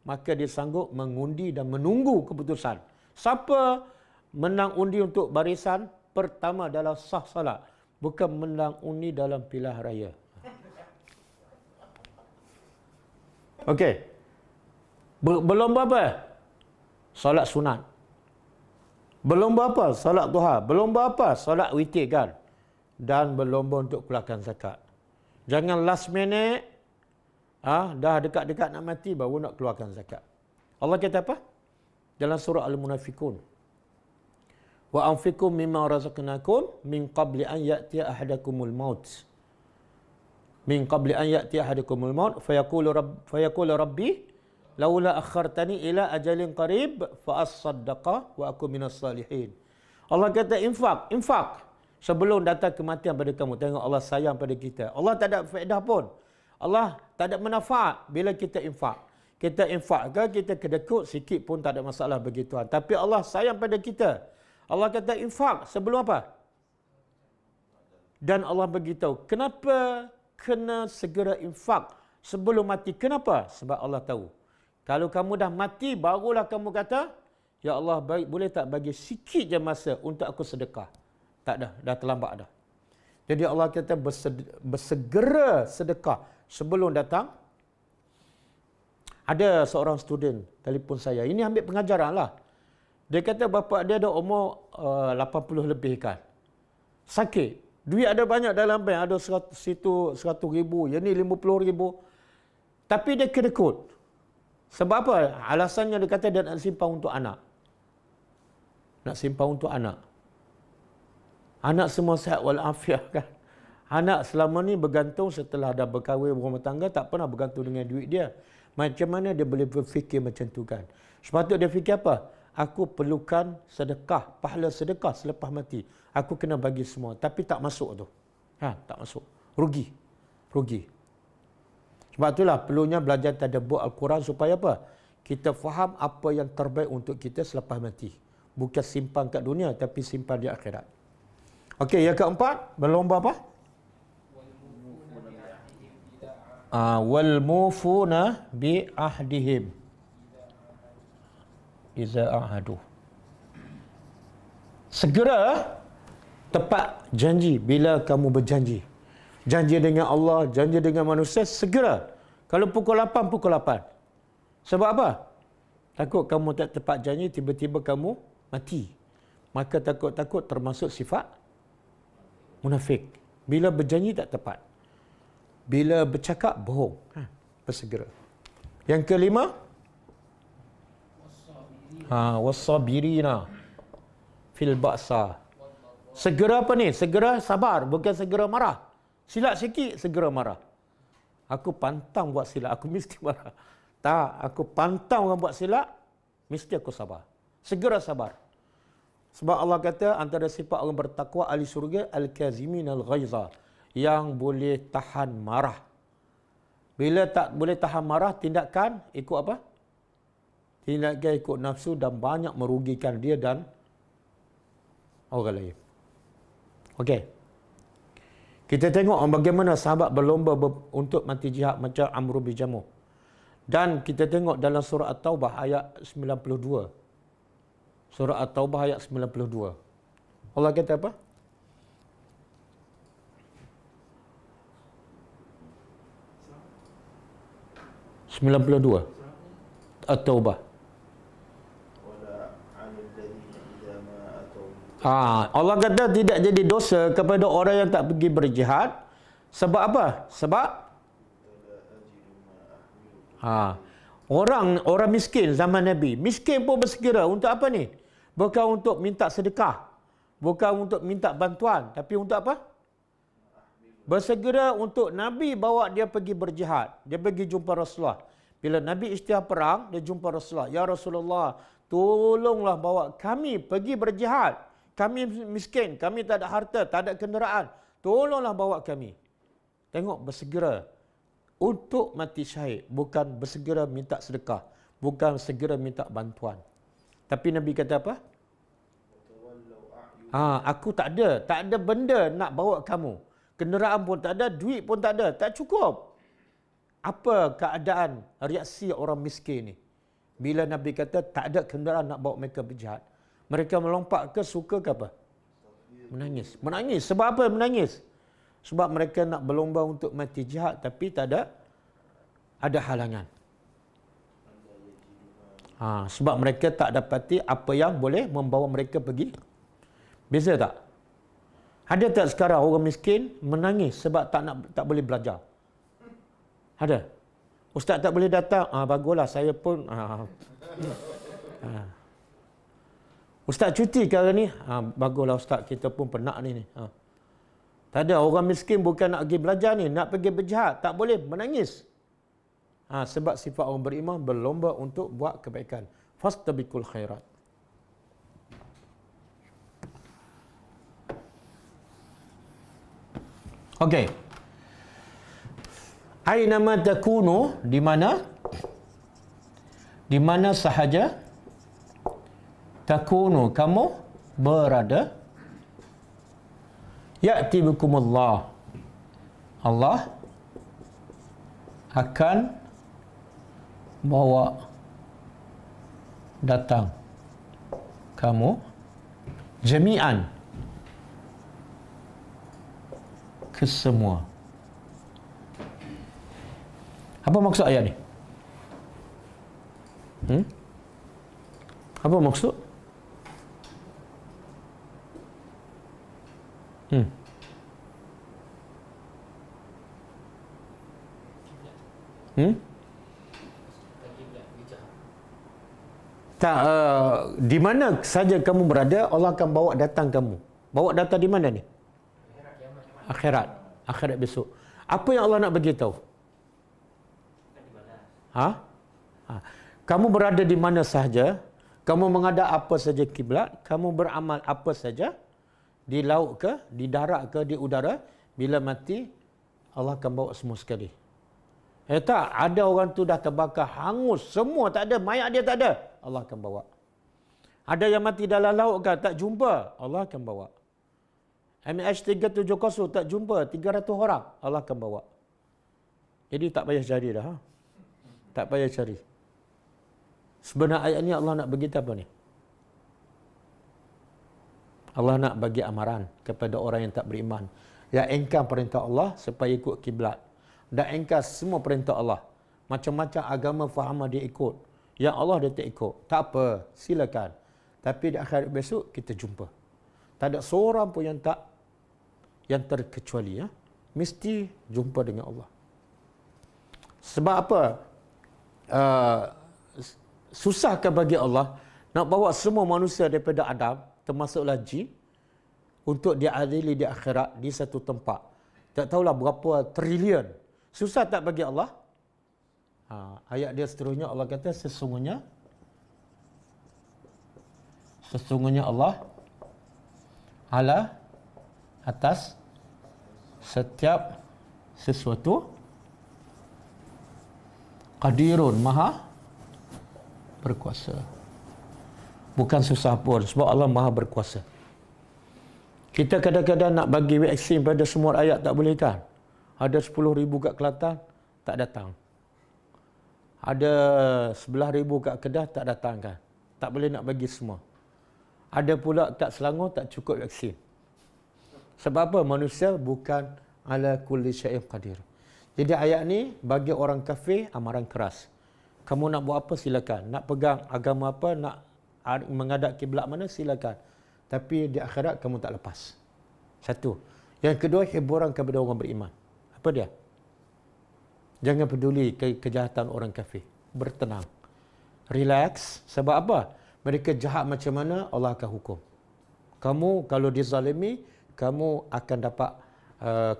Maka dia sanggup mengundi dan menunggu keputusan. Siapa menang undi untuk barisan pertama dalam sah salat, bukan menang undi dalam pilihan raya. Okey. Berlomba apa? Solat sunat. Berlomba apa? Solat duha. Berlomba apa? Solat witir, kan? Dan berlomba untuk keluarkan zakat. Jangan last minute, dah dekat-dekat nak mati baru nak keluarkan zakat. Allah kata apa? Dalam surah Al-Munafiqun. Wa anfiqu mimma razaqnakum min qabli an ya'tiya ahadakumul maut. Min qabli an ya'tiya ahadakumul maut fayaqulu rabbi laula akhartani ila ajalin qarib fa as-saddaqa wa aku minas salihin. Allah kata infak sebelum datang kematian pada kamu. Tengok Allah sayang pada kita. Allah tak ada faedah pun. Allah tak ada manfaat bila kita infak. Kita infak ke, kita kedekut sikit pun tak ada masalah bagi Tuhan. Tapi Allah sayang pada kita. Allah kata infak sebelum apa? Dan Allah beritahu, kenapa kena segera infak sebelum mati? Kenapa? Sebab Allah tahu. Kalau kamu dah mati, barulah kamu kata, ya Allah, boleh tak bagi sikit je masa untuk aku sedekah? Tak dah terlambat dah. Jadi Allah kata bersegera sedekah sebelum datang. Ada seorang student telefon saya. Ini ambil pengajaran lah. Dia kata bapa dia ada umur 80 lebih, kan. Sakit. Duit ada banyak dalam bank. Ada situ 100 ribu. Yang ni 50 ribu. Tapi dia kedekut. Sebab apa? Alasannya dia kata dia nak simpan untuk anak. Nak simpan untuk anak. Anak semua sihat walafiat, kan. Anak selama ni bergantung setelah dah berkahwin berumah tangga, tak pernah bergantung dengan duit dia. Macam mana dia boleh berfikir macam tu, kan? Sepatutnya dia fikir apa? aku perlukan sedekah, pahala sedekah selepas mati. Aku kena bagi semua. Tapi tak masuk tu. Tak masuk. Rugi. Sebab itulah perlunya belajar tadabbur Al-Quran supaya apa? Kita faham apa yang terbaik untuk kita selepas mati. Bukan simpan kat dunia, tapi simpan di akhirat. Okey, yang keempat, berlomba apa? Wal mufuna bi ahdihim iza ahadu. Segera tepat janji bila kamu berjanji. Janji dengan Allah, janji dengan manusia, segera. Kalau pukul 8, pukul 8. Sebab apa? Takut kamu tak tepat janji, tiba-tiba kamu mati. Maka takut-takut termasuk sifat munafik. Bila berjanji tak tepat. Bila bercakap, bohong. Bersegera. Yang kelima, wasabirina fil ba'sa. Segera apa ni? Segera sabar, bukan segera marah. Silap sikit, segera marah. Aku pantang buat silap, aku mesti marah. Tak, aku pantang orang buat silap, mesti aku sabar. Segera sabar. Sebab Allah kata antara sifat orang bertakwa ahli syurga al-kazimin al-ghaiza, yang boleh tahan marah. Bila tak boleh tahan marah, tindakan ikut apa? Tindakan ikut nafsu dan banyak merugikan dia dan orang lain. Okey. Kita tengok bagaimana sahabat berlomba untuk mati jihad macam Amr bin Jamuh. Dan kita tengok dalam surah At-Taubah ayat 92. Surah At-Taubah ayat 92. Allah kata apa? At-Taubah. Allah kata tidak jadi dosa kepada orang yang tak pergi berjihad. Sebab apa? Sebab orang miskin zaman Nabi. Miskin pun bersegera untuk apa ni? Bukan untuk minta sedekah. Bukan untuk minta bantuan. Tapi untuk apa? Bersegera untuk Nabi bawa dia pergi berjihad. Dia pergi jumpa Rasulullah. Bila Nabi isytihar perang, dia jumpa Rasulullah. Ya Rasulullah, tolonglah bawa kami pergi berjihad. Kami miskin, kami tak ada harta, tak ada kenderaan. Tolonglah bawa kami. Tengok, bersegera untuk mati syahid. Bukan bersegera minta sedekah. Bukan segera minta bantuan. Tapi Nabi kata apa? Aku tak ada benda nak bawa kamu. Kenderaan pun tak ada, duit pun tak ada. Tak cukup. Apa keadaan reaksi orang miskin ni? Bila Nabi kata tak ada kenderaan nak bawa mereka berjihad. Mereka melompat ke, suka ke apa? Menangis. Menangis. Sebab apa menangis? Sebab mereka nak berlomba untuk mati jihad tapi tak ada halangan. Sebab mereka tak dapati apa yang boleh membawa mereka pergi. Beza tak? Ada tak sekarang orang miskin menangis sebab tak boleh belajar? Ada? Ustaz tak boleh datang? Baguslah, saya pun... Ustaz cuti ke hari ni? Baguslah Ustaz, kita pun penat ni. Tak ada, orang miskin bukan nak pergi belajar ni, nak pergi berjihad. Tak boleh, menangis. Sebab sifat orang beriman berlomba untuk buat kebaikan. Fastabiqul khairat. Okey. Ainama takunu, di mana sahaja takunu kamu berada, ya'ti bikumullah, Allah akan bawa datang kamu jami'an, kesemua. Apa maksud ayat ni? Apa maksud? Tak, di mana saja kamu berada, Allah akan bawa datang kamu. Bawa datang di mana ni? Akhirat besok. Apa yang Allah nak bagi tahu? Kamu berada di mana sahaja, Kamu menghadap apa saja kiblat, kamu beramal apa saja, di laut ke, di darat ke, di udara, bila mati, Allah akan bawa semua sekali. Tak, ada orang tu dah terbakar, hangus, semua tak ada, mayat dia tak ada, Allah akan bawa. Ada yang mati dalam laut kan, tak jumpa, Allah akan bawa. MH370 tak jumpa, 300 orang, Allah akan bawa. Jadi tak payah cari dah. Tak payah cari. Sebenarnya ayat ni Allah nak bagi apa ni? Allah nak bagi amaran kepada orang yang tak beriman. Yang engkau perintah Allah supaya ikut kiblat. Dan engkau semua perintah Allah. Macam-macam agama faham dia ikut. Yang Allah dia tak ikut. Tak apa, silakan. Tapi di akhirat besok kita jumpa. Tak ada seorang pun yang terkecuali. Mesti jumpa dengan Allah. Sebab apa? Susahkah bagi Allah nak bawa semua manusia daripada Adam, termasuklah jin, untuk diadili di akhirat di satu tempat. Tak tahulah berapa triliun. Susah tak bagi Allah? Ayat dia seterusnya Allah kata sesungguhnya Allah ala atas setiap sesuatu qadirun, maha berkuasa. Bukan susah pun sebab Allah maha berkuasa. Kita kadang-kadang nak bagi vaksin pada semua rakyat tak boleh kan? Ada 10,000 kat Kelantan tak datang. Ada 11,000 kat Kedah tak datang kan? Tak boleh nak bagi semua. Ada pula kat Selangor tak cukup vaksin. Sebab apa? Manusia bukan ala kulli syai'in qadir. Jadi ayat ni bagi orang kafir amaran keras. Kamu nak buat apa silakan. Nak pegang agama apa, nak menghadap kiblat mana silakan. Tapi di akhirat kamu tak lepas. Satu. Yang kedua, hiburan kepada orang beriman. Apa dia? Jangan peduli kejahatan orang kafir. Bertenang. Relax. Sebab apa? Mereka jahat macam mana, Allah akan hukum. Kamu kalau dizalimi, kamu akan dapat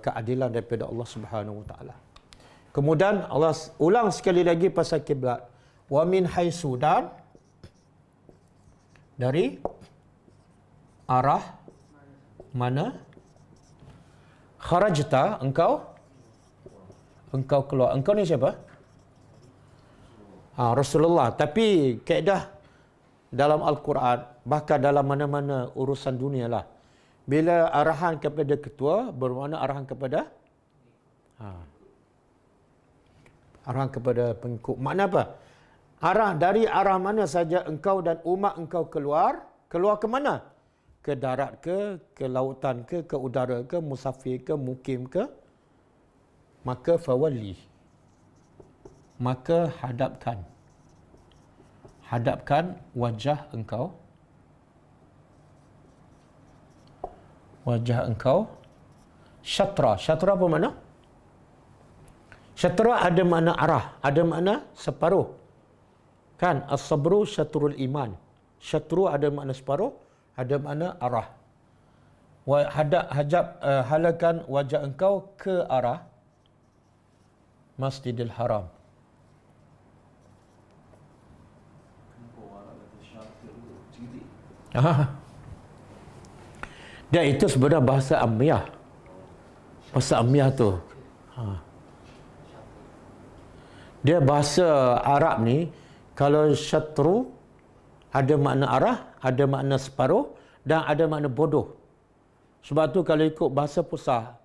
keadilan daripada Allah Subhanahu Wa Taala. Kemudian Allah ulang sekali lagi pasal kiblat. Wa min haitsu, dan dari arah mana kharajta engkau keluar. Engkau ni siapa? Rasulullah. Tapi kaedah dalam Al-Quran, bahkan dalam mana-mana urusan dunia lah, bila arahan kepada ketua bermakna arahan kepada arahan kepada pengikut. Makna apa? Dari arah mana saja engkau dan umat engkau keluar ke mana? Ke darat ke lautan ke udara ke, musafir ke, mukim ke, maka fawalli, maka hadapkan wajah engkau syatra. Syatra apa makna? Syatra ada makna arah, ada makna separuh. Kan? As-sabru syatrul iman. Syatru ada makna separuh, ada makna arah. Halakan wajah engkau ke arah Masjidil Haram. Dan itu sebenarnya bahasa Amiyah. Bahasa Amiyah tu. Dia bahasa Arab ni, kalau syatru ada makna arah, ada makna separuh dan ada makna bodoh. Sebab tu kalau ikut bahasa Pusah,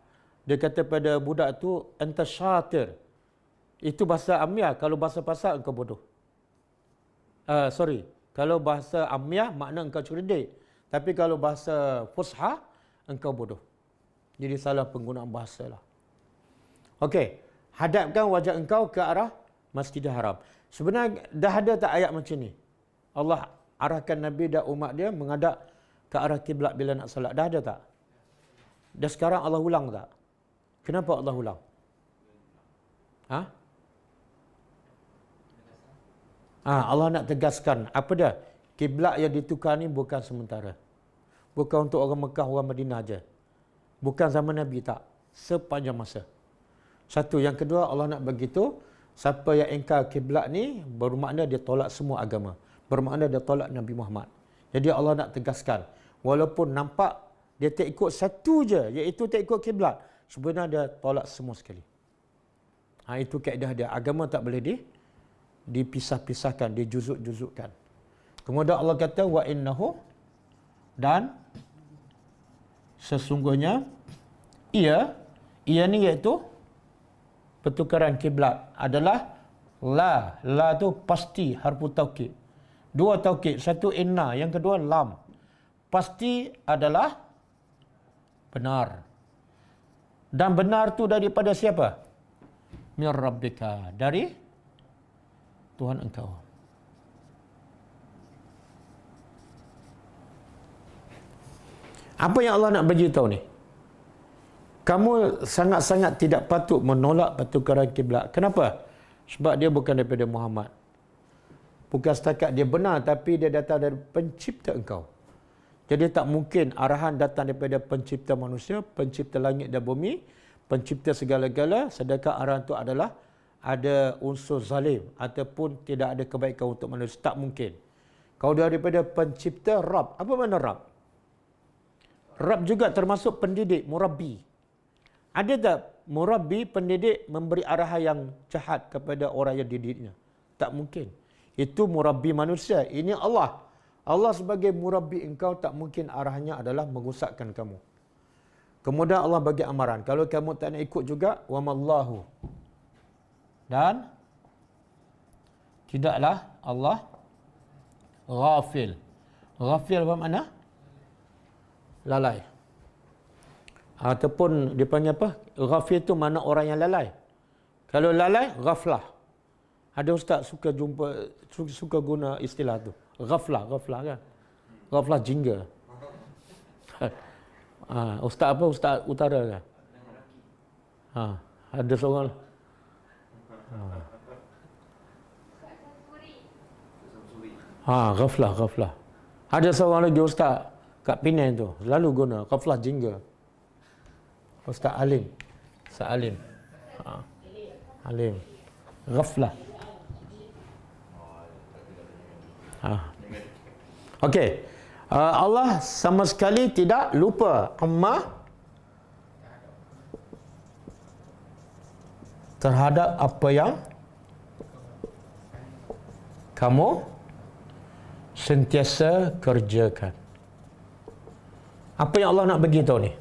dia kata pada budak tu anta syatir. Itu bahasa Amiyah. Kalau bahasa Pasar engkau bodoh. Kalau bahasa Amiyah makna engkau cerdik. Tapi kalau bahasa Fusha engkau bodoh. Jadi salah penggunaan bahasa lah. Okey, hadapkan wajah engkau ke arah Masjidil Haram. Sebenarnya dah ada tak ayat macam ni? Allah arahkan Nabi dan umat dia menghadap ke arah kiblat bila nak salat. Dah ada tak? Dan sekarang Allah ulang tak? Kenapa Allah ulang? Allah nak tegaskan. Apa dia? Kiblat yang ditukar ni bukan sementara. Bukan untuk orang Mekah, orang Madinah aja. Bukan zaman Nabi, tak. Sepanjang masa. Satu. Yang kedua, Allah nak begitu. Siapa yang ingkar kiblat ni, bermakna dia tolak semua agama. bermakna dia tolak Nabi Muhammad. Jadi Allah nak tegaskan, walaupun nampak dia tak ikut satu je, iaitu tak ikut kiblat, sebenarnya dia tolak semua sekali. Itu kaedah dia. Agama tak boleh dipisah-pisahkan, dijuzuk-juzukkan. Kemudian Allah kata, wa innahu, dan sesungguhnya ia ni iaitu pertukaran kiblat adalah la tu pasti, harfu taukid. Dua taukid, satu inna, yang kedua lam. Pasti adalah benar. Dan benar tu daripada siapa? Mir rabbika, dari Tuhan engkau. Apa yang Allah nak beritahu ni? Kamu sangat-sangat tidak patut menolak pertukaran kiblat. Kenapa? Sebab dia bukan daripada Muhammad. Bukan setakat dia benar, tapi dia datang dari pencipta engkau. Jadi tak mungkin arahan datang daripada pencipta manusia, pencipta langit dan bumi, pencipta segala-gala, sedangkan arahan itu adalah ada unsur zalim ataupun tidak ada kebaikan untuk manusia. Tak mungkin. Kalau daripada pencipta Rabb, apa makna Rabb? Rabb juga termasuk pendidik, murabbi. Ada tak murabbi, pendidik, memberi arahan yang jahat kepada orang yang dididiknya? Tak mungkin. Itu murabbi manusia. Ini Allah. Allah sebagai murabbi engkau, tak mungkin arahannya adalah merosakkan kamu. Kemudian Allah bagi amaran, kalau kamu tak nak ikut juga, wa mallahu, dan tidaklah Allah ghafil. Ghafil apa makna? Lalai. Ataupun dipanggil apa? Ghafil itu makna orang yang lalai. Kalau lalai, ghaflah. Ada ustaz suka guna istilah tu. Ghaflah kan. Ghaflah jingga. Ustaz apa? Ustaz utara kan? Ada seorang. Ghaflah. Ada seorang lagi ustaz kat Penang tu, selalu guna ghaflah jingga. Ustaz Alim. Ustaz Alim. Alim. Ghaflah. Okey. Allah sama sekali tidak lupa amma terhadap apa yang kamu sentiasa kerjakan. Apa yang Allah nak beritahu ni?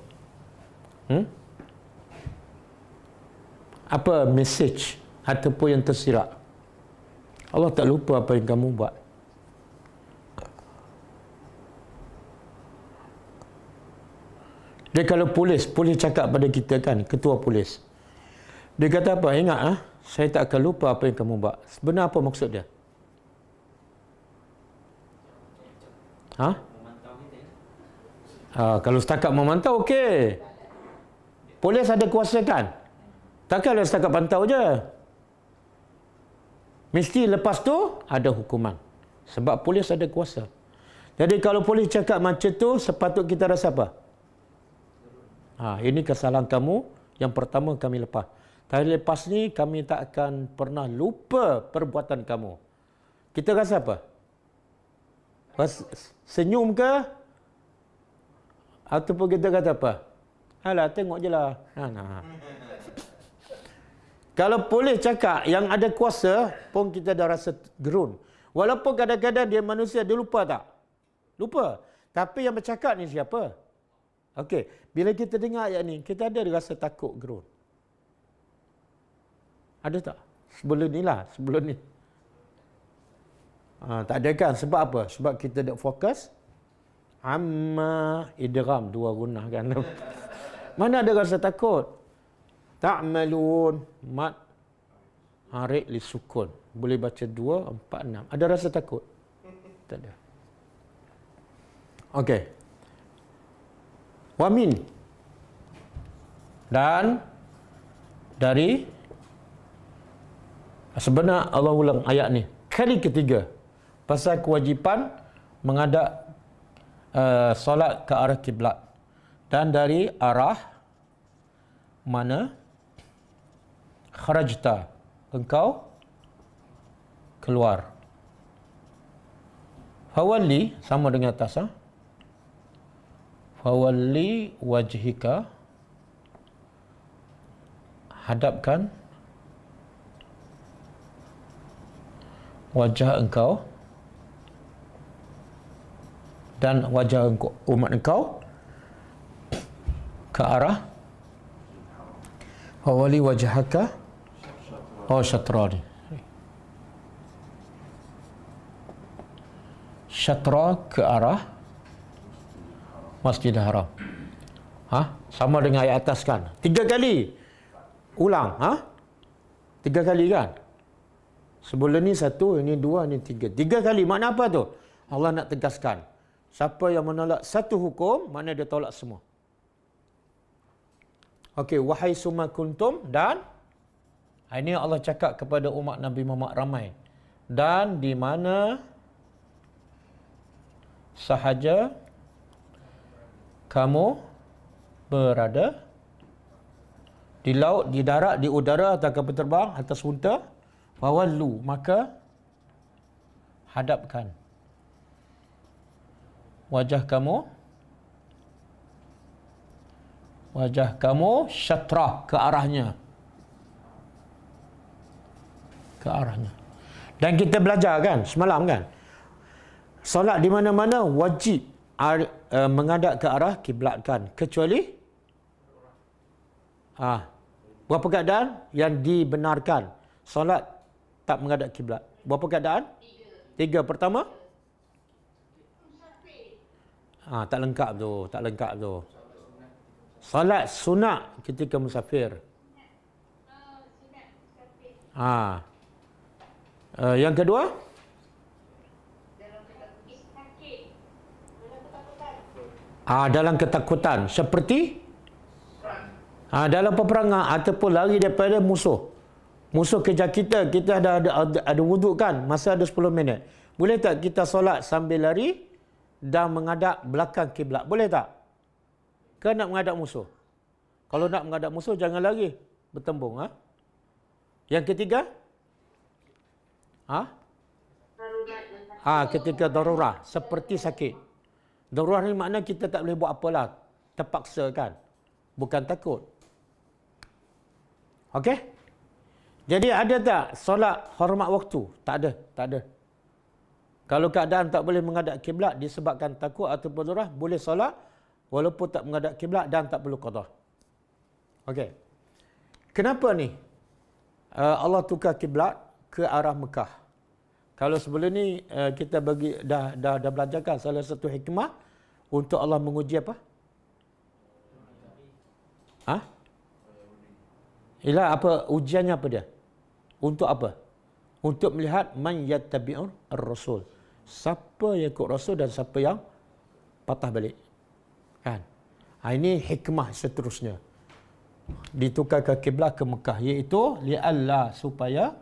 Apa message ataupun yang tersirat? Allah tak lupa apa yang kamu buat. Dia kalau polis cakap pada kita kan, ketua polis. Dia kata apa? Ingat saya tak akan lupa apa yang kamu buat. Sebenarnya apa maksud dia? Kalau setakat memantau, okey. Polis ada kuasa kan? Takkan dia setakat pantau je. Mesti lepas tu ada hukuman. Sebab polis ada kuasa. Jadi kalau polis cakap macam tu, sepatut kita rasa apa? Ini kesalahan kamu. Yang pertama kami lepas. Tapi lepas ni kami tak akan pernah lupa perbuatan kamu. Kita rasa apa? Senyum ke? Ataupun kita kata apa? Alah, tengok je lah. Kalau polis cakap yang ada kuasa pun kita dah rasa gerun. Walaupun kadang-kadang dia manusia, dia lupa tak? Lupa. Tapi yang bercakap ni siapa? Okey, bila kita dengar ayat ni, kita ada rasa takut, gerun. Ada tak? Sebelum ni. Tak ada kan? Sebab apa? Sebab kita tak fokus. Amma idgham, dua gunnah kan. Mana ada rasa takut? Ta'malun, mat harik li sukun. Boleh baca 2, 4, 6. Ada rasa takut? Tak ada. Okey. Wamin, dan dari, sebenarnya Allah ulang ayat ni kali ketiga pasal kewajipan menghadap solat ke arah kiblat, dan dari arah mana kharajta, engkau keluar. Fawalli sama dengan atas. Fawalli wajhika, hadapkan wajah engkau dan wajah umat engkau ke arah fawalli wajhaka syatrani, syatra ke arah Masjidil Haram. Sama dengan ayat atas kan? 3 kali. Ulang. 3 kali kan? Sebelum ni 1, ini 2, ini 3. 3 kali. Makna apa tu? Allah nak tegaskan. Siapa yang menolak satu hukum, makna dia tolak semua. Okey, wahai summa kuntum, dan ini Allah cakap kepada umat Nabi Muhammad ramai. Dan di mana sahaja kamu berada, di laut, di darat, di udara, atau kapal terbang, atas unta, fawallu, maka hadapkan wajah kamu syatrah, ke arahnya. Dan kita belajar kan semalam kan, solat di mana-mana wajib menghadap ke arah kiblat kan, kecuali berapa keadaan yang dibenarkan solat tak menghadap kiblat. Berapa keadaan? 3. Pertama, tak lengkap tu. Solat sunat ketika musafir. Yang kedua, dalam ketakutan, seperti dalam peperangan ataupun lari daripada musuh. Musuh kejar kita ada wuduk kan, masa ada 10 minit. Boleh tak kita solat sambil lari dan menghadap belakang kiblat? Boleh tak? Ke nak menghadap musuh? Kalau nak menghadap musuh, jangan lari, bertembung. Yang ketiga, ketika darurat, seperti sakit. Darurat ni makna kita tak boleh buat apalah, terpaksa kan, bukan takut. Okey? Jadi ada tak solat hormat waktu? Tak ada. Kalau keadaan tak boleh menghadap kiblat disebabkan takut ataupun darurat, boleh solat walaupun tak menghadap kiblat dan tak perlu qada. Okey. Kenapa ni Allah tukar kiblat ke arah Mekah? Kalau sebelum ni kita dah belajarkan salah satu hikmah untuk Allah menguji apa? Ialah apa ujiannya apa dia? Untuk apa? Untuk melihat man yattabi'ur ar-rasul. Siapa yang ikut Rasul dan siapa yang patah balik. Kan? Ini hikmah seterusnya. Ditukarkan kiblat ke Mekah, iaitu li'alla, supaya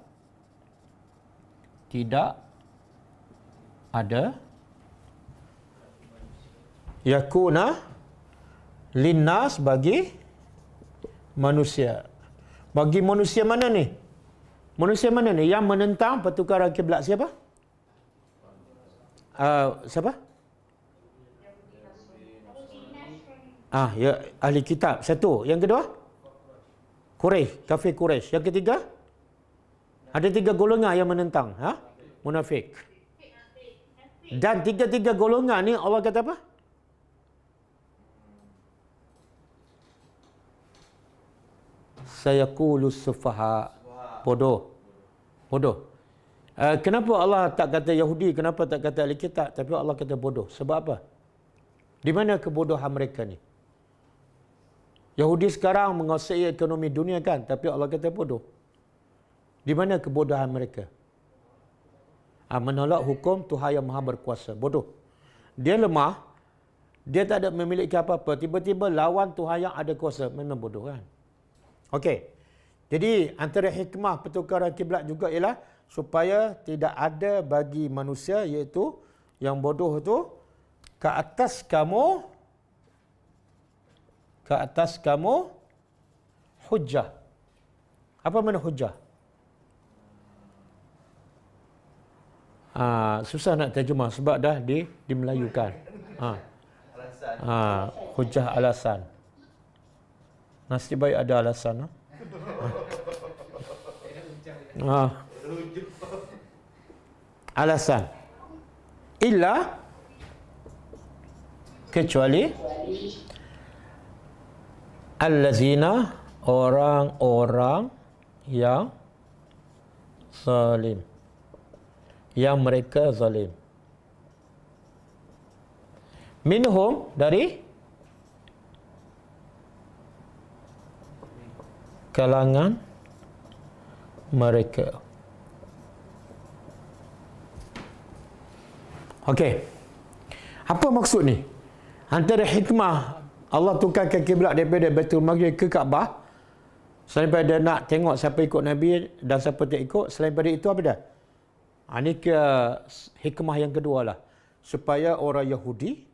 tidak ada yakuna linnas, bagi manusia. Bagi manusia mana ni? Manusia mana ni yang menentang pertukaran kiblat? Siapa? Siapa? Ya, ahli kitab. Satu. Yang kedua? Quraisy, kafir Quraisy. Yang ketiga? Ada 3 golongan yang menentang. Munafik. Dan 3 golongan ni Allah kata apa? Sayaqulus sufaha. Bodoh. Kenapa Allah tak kata Yahudi, kenapa tak kata ahli kitab, tapi Allah kata bodoh? Sebab apa? Di mana kebodohan mereka ni? Yahudi sekarang menguasai ekonomi dunia kan, tapi Allah kata bodoh. Di mana kebodohan mereka? Menolak hukum Tuhan yang Maha Berkuasa. Bodoh. Dia lemah, dia tak ada memiliki apa-apa, tiba-tiba lawan Tuhan yang ada kuasa. Memang bodoh kan? Okey. Jadi antara hikmah pertukaran kiblat juga ialah supaya tidak ada bagi manusia, iaitu yang bodoh itu, ke atas kamu hujjah. Apa makna hujjah? Susah nak terjemah sebab dah dimelayukan. Hujah alasan. Nasib baik ada alasan. Alasan. Illa kecuali allazina orang-orang yang zalim. Yang mereka zalim. Minhum dari kalangan mereka. Okey. Apa maksud ni? Antara hikmah Allah tukarkan kiblat daripada Baitul Maqdis ke Kaabah, selain daripada nak tengok siapa ikut Nabi dan siapa tak ikut, selain daripada itu apa dah? Ini ke hikmah yang kedua lah. Supaya orang Yahudi,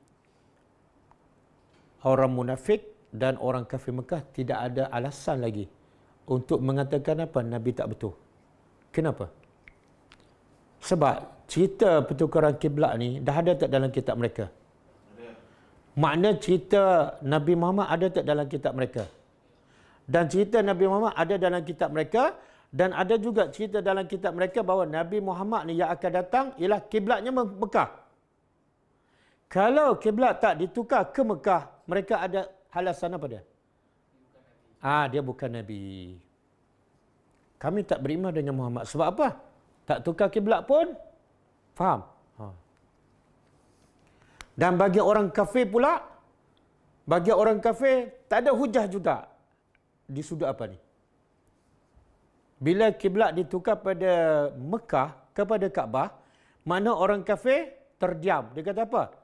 orang munafik dan orang kafir Mekah tidak ada alasan lagi untuk mengatakan apa? Nabi tak betul. Kenapa? Sebab cerita pertukaran kiblat ni dah ada tak dalam kitab mereka? Makna cerita Nabi Muhammad ada tak dalam kitab mereka? Dan cerita Nabi Muhammad ada dalam kitab mereka, dan ada juga cerita dalam kitab mereka bahawa Nabi Muhammad ni yang akan datang ialah kiblatnya Mekah. Kalau kiblat tak ditukar ke Mekah, mereka ada alasan apa dia? Dia bukan Nabi. Kami tak beriman dengan Muhammad. Sebab apa? Tak tukar kiblat pun faham. Dan bagi orang kafir pula, bagi orang kafir tak ada hujah juga di sudut apa ni? Bila kiblat ditukar pada Mekah kepada Kaabah, mana orang kafir terdiam. Dia kata apa?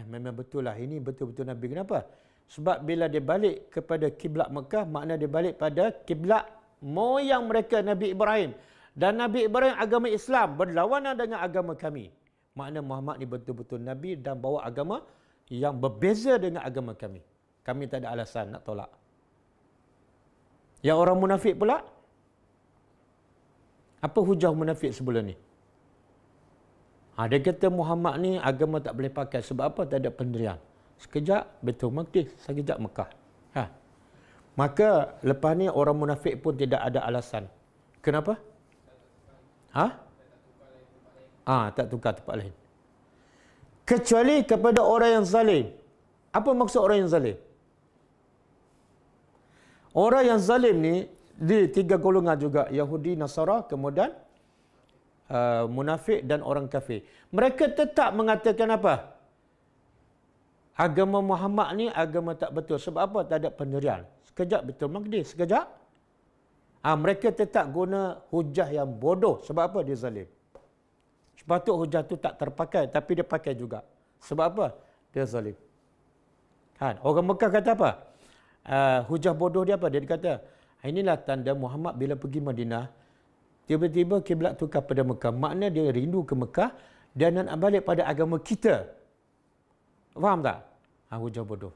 Memang betul lah, ini betul-betul Nabi. Kenapa? Sebab bila dia balik kepada kiblat Mekah, makna dia balik pada kiblat moyang mereka, Nabi Ibrahim. Dan Nabi Ibrahim agama Islam berlawanan dengan agama kami. Makna Muhammad ni betul-betul Nabi dan bawa agama yang berbeza dengan agama kami. Kami tak ada alasan nak tolak. Yang orang munafik pula, apa hujah munafik sebelum ni? Dia kata Muhammad ni agama tak boleh pakai. Sebab apa? Tak ada pendirian. Sekejap Baitul Maqdis, sekejap Mekah. Maka lepas ni orang munafik pun tidak ada alasan. Kenapa? Tak tukar tempat lain. Kecuali kepada orang yang zalim. Apa maksud orang yang zalim? Orang yang zalim ni di tiga golongan juga, Yahudi, Nasara, kemudian munafik dan orang kafir. Mereka tetap mengatakan apa? Agama Muhammad ni agama tak betul. Sebab apa? Tak ada pendirian. Sekejap Baitul Maqdis, sekejap. Mereka tetap guna hujah yang bodoh. Sebab apa? Dia zalim. Sepatut hujah tu tak terpakai, tapi dia pakai juga. Sebab apa? Dia zalim. Orang Mekah kata apa? Hujah bodoh dia apa? Dia kata, inilah tanda Muhammad bila pergi Madinah, tiba-tiba kiblat tukar pada Mekah. Makna dia rindu ke Mekah dan nak balik pada agama kita. Faham tak? Hujah bodoh.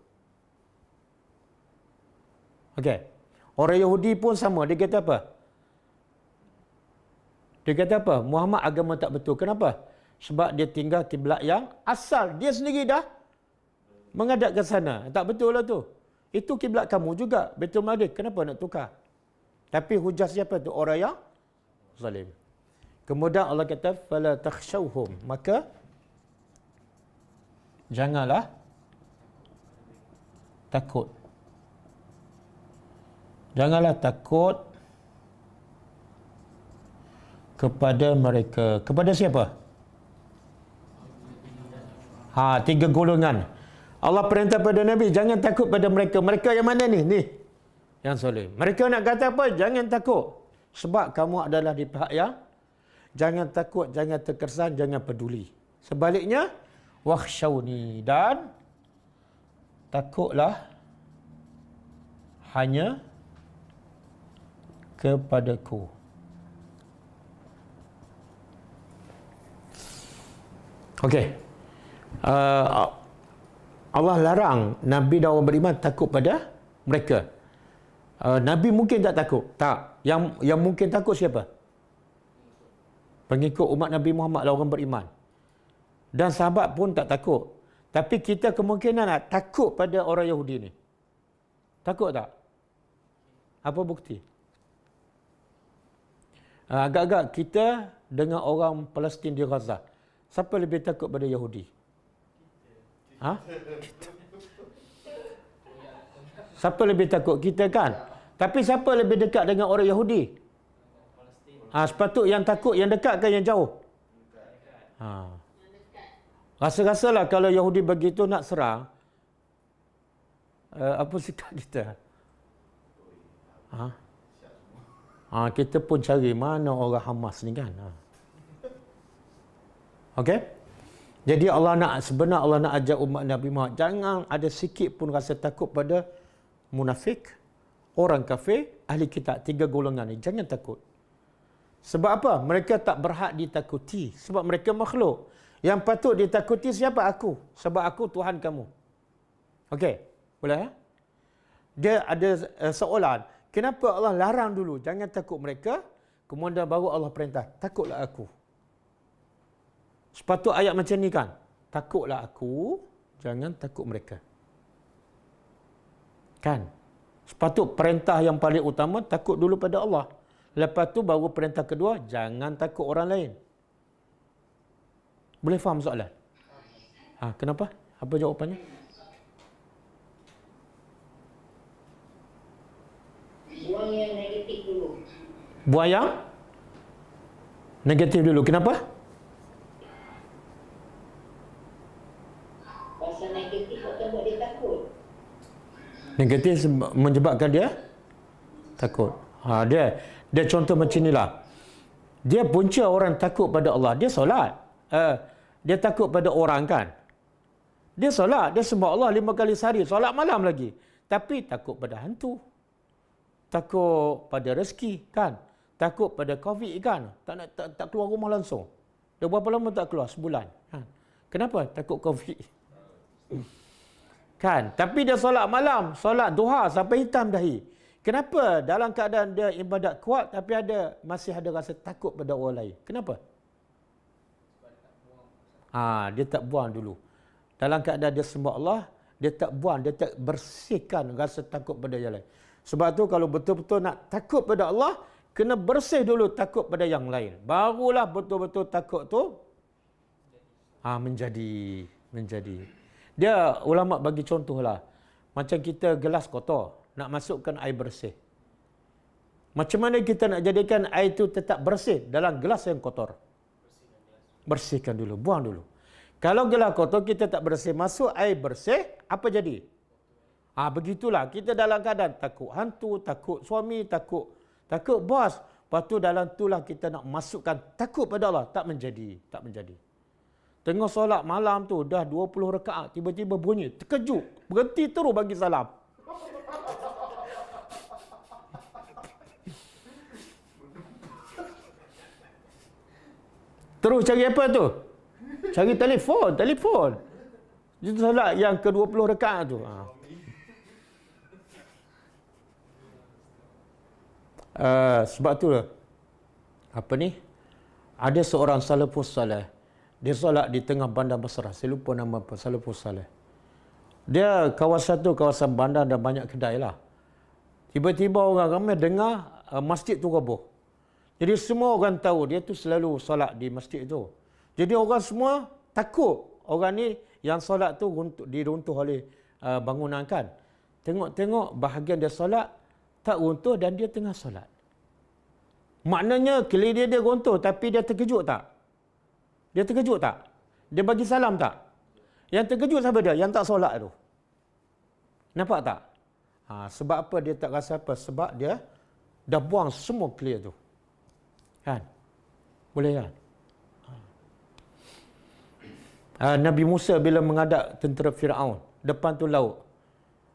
Okey. Orang Yahudi pun sama. Dia kata apa? Dia kata apa? Muhammad agama tak betul. Kenapa? Sebab dia tinggal kiblat yang asal. Dia sendiri dah menghadap ke sana. Tak betul lah tu. Itu kiblat kamu juga. Baitul Maqdis. Kenapa nak tukar? Tapi hujah siapa tu? Orang yang zalim. Kemudian Allah kata, fala takhshawhum. Maka janganlah takut. Janganlah takut kepada mereka. Kepada siapa? Tiga golongan. Allah perintah pada Nabi, jangan takut pada mereka. Mereka yang mana ni? Ni. Yang zalim. Mereka nak kata apa? Jangan takut. Sebab kamu adalah di pihak yang jangan takut, jangan terkesan, jangan peduli. Sebaliknya, wakhshawni, dan takutlah hanya kepadaku. Okey. Allah larang Nabi dan orang beriman takut pada mereka. Nabi mungkin tak takut. Tak. Yang mungkin takut siapa? Pengikut umat Nabi Muhammad lah orang beriman. Dan sahabat pun tak takut. Tapi kita kemungkinan nak takut pada orang Yahudi ni. Takut tak? Apa bukti? Agak-agak kita dengan orang Palestin di Gaza. Siapa lebih takut pada Yahudi? Ha? Kita. Siapa lebih takut? Kita kan? Tapi siapa lebih dekat dengan orang Yahudi? Sepatut yang takut yang dekat ke yang jauh? Rasa-rasalah kalau Yahudi begitu nak serang, apa sikap kita? Kita pun cari mana orang Hamas ni kan. Okey? Jadi Allah nak ajar umat Nabi Muhammad, jangan ada sikit pun rasa takut pada munafik, orang kafir, ahli kitab, 3 golongan ni. Jangan takut. Sebab apa? Mereka tak berhak ditakuti. Sebab mereka makhluk. Yang patut ditakuti siapa? Aku. Sebab aku Tuhan kamu. Okey? Boleh ya? Dia ada soalan. Kenapa Allah larang dulu? Jangan takut mereka. Kemudian baru Allah perintah. Takutlah aku. Sepatut ayat macam ni kan? Takutlah aku. Jangan takut mereka. Kan? Sepatut perintah yang paling utama, takut dulu pada Allah. Lepas tu baru perintah kedua, jangan takut orang lain. Boleh faham soalan? Kenapa? Apa jawapannya? Buang yang negatif dulu. Buang yang negatif dulu. Kenapa? Pasal negatif akan buat dia takut. Negatif menyebabkan dia takut. Dia contoh macam inilah. Dia punca orang takut pada Allah. Dia solat. Dia takut pada orang kan. Dia solat. Dia sembah Allah 5 kali sehari. Solat malam lagi. Tapi takut pada hantu. Takut pada rezeki kan. Takut pada COVID kan. Tak keluar rumah langsung. Dah berapa lama tak keluar? Sebulan. Kan? Kenapa? Takut COVID. Kan? Tapi dia solat malam. Solat duha sampai hitam dahi. Kenapa dalam keadaan dia ibadat kuat tapi masih ada rasa takut pada orang lain? Kenapa? Dia tak buang dulu. Dalam keadaan dia sembah Allah, dia tak buang, dia tak bersihkan rasa takut pada yang lain. Sebab tu kalau betul-betul nak takut pada Allah, kena bersih dulu takut pada yang lain. Barulah betul-betul takut tu menjadi. Dia ulama bagi contohlah. Macam kita gelas kotor, nak masukkan air bersih. Macam mana kita nak jadikan air itu tetap bersih dalam gelas yang kotor? Bersihkan dulu, buang dulu. Kalau gelas kotor kita tak bersih, masuk air bersih, apa jadi? Begitulah, kita dalam keadaan takut hantu, takut suami, takut bos. Lepas tu dalam itulah kita nak masukkan takut pada Allah. Tak menjadi. Tengah solat malam tu, dah 20 rakaat, tiba-tiba bunyi, terkejut, berhenti terus bagi salam. Terus cari apa tu? Cari telefon. Itu solat yang ke-20 rakaat tu. Sebab tu lah. Ada seorang salafus saleh. Dia solat di tengah bandar Basrah. Saya lupa nama apa. Salafus saleh. Dia kawasan bandar dan banyak kedai lah. Tiba-tiba orang ramai dengar masjid tu roboh. Jadi semua orang tahu dia tu selalu solat di masjid tu. Jadi orang semua takut orang ni yang solat tu diruntuh oleh bangunan kan. Tengok bahagian dia solat tak runtuh dan dia tengah solat. Maknanya keliling dia runtuh tapi dia terkejut tak? Dia terkejut tak? Dia bagi salam tak? Yang terkejut siapa dia? Yang tak solat tu. Nampak tak? Sebab apa dia tak rasa apa? Sebab dia dah buang semua clear tu. Kan? Boleh kan? Nabi Musa bila menghadap tentera Firaun depan tu laut.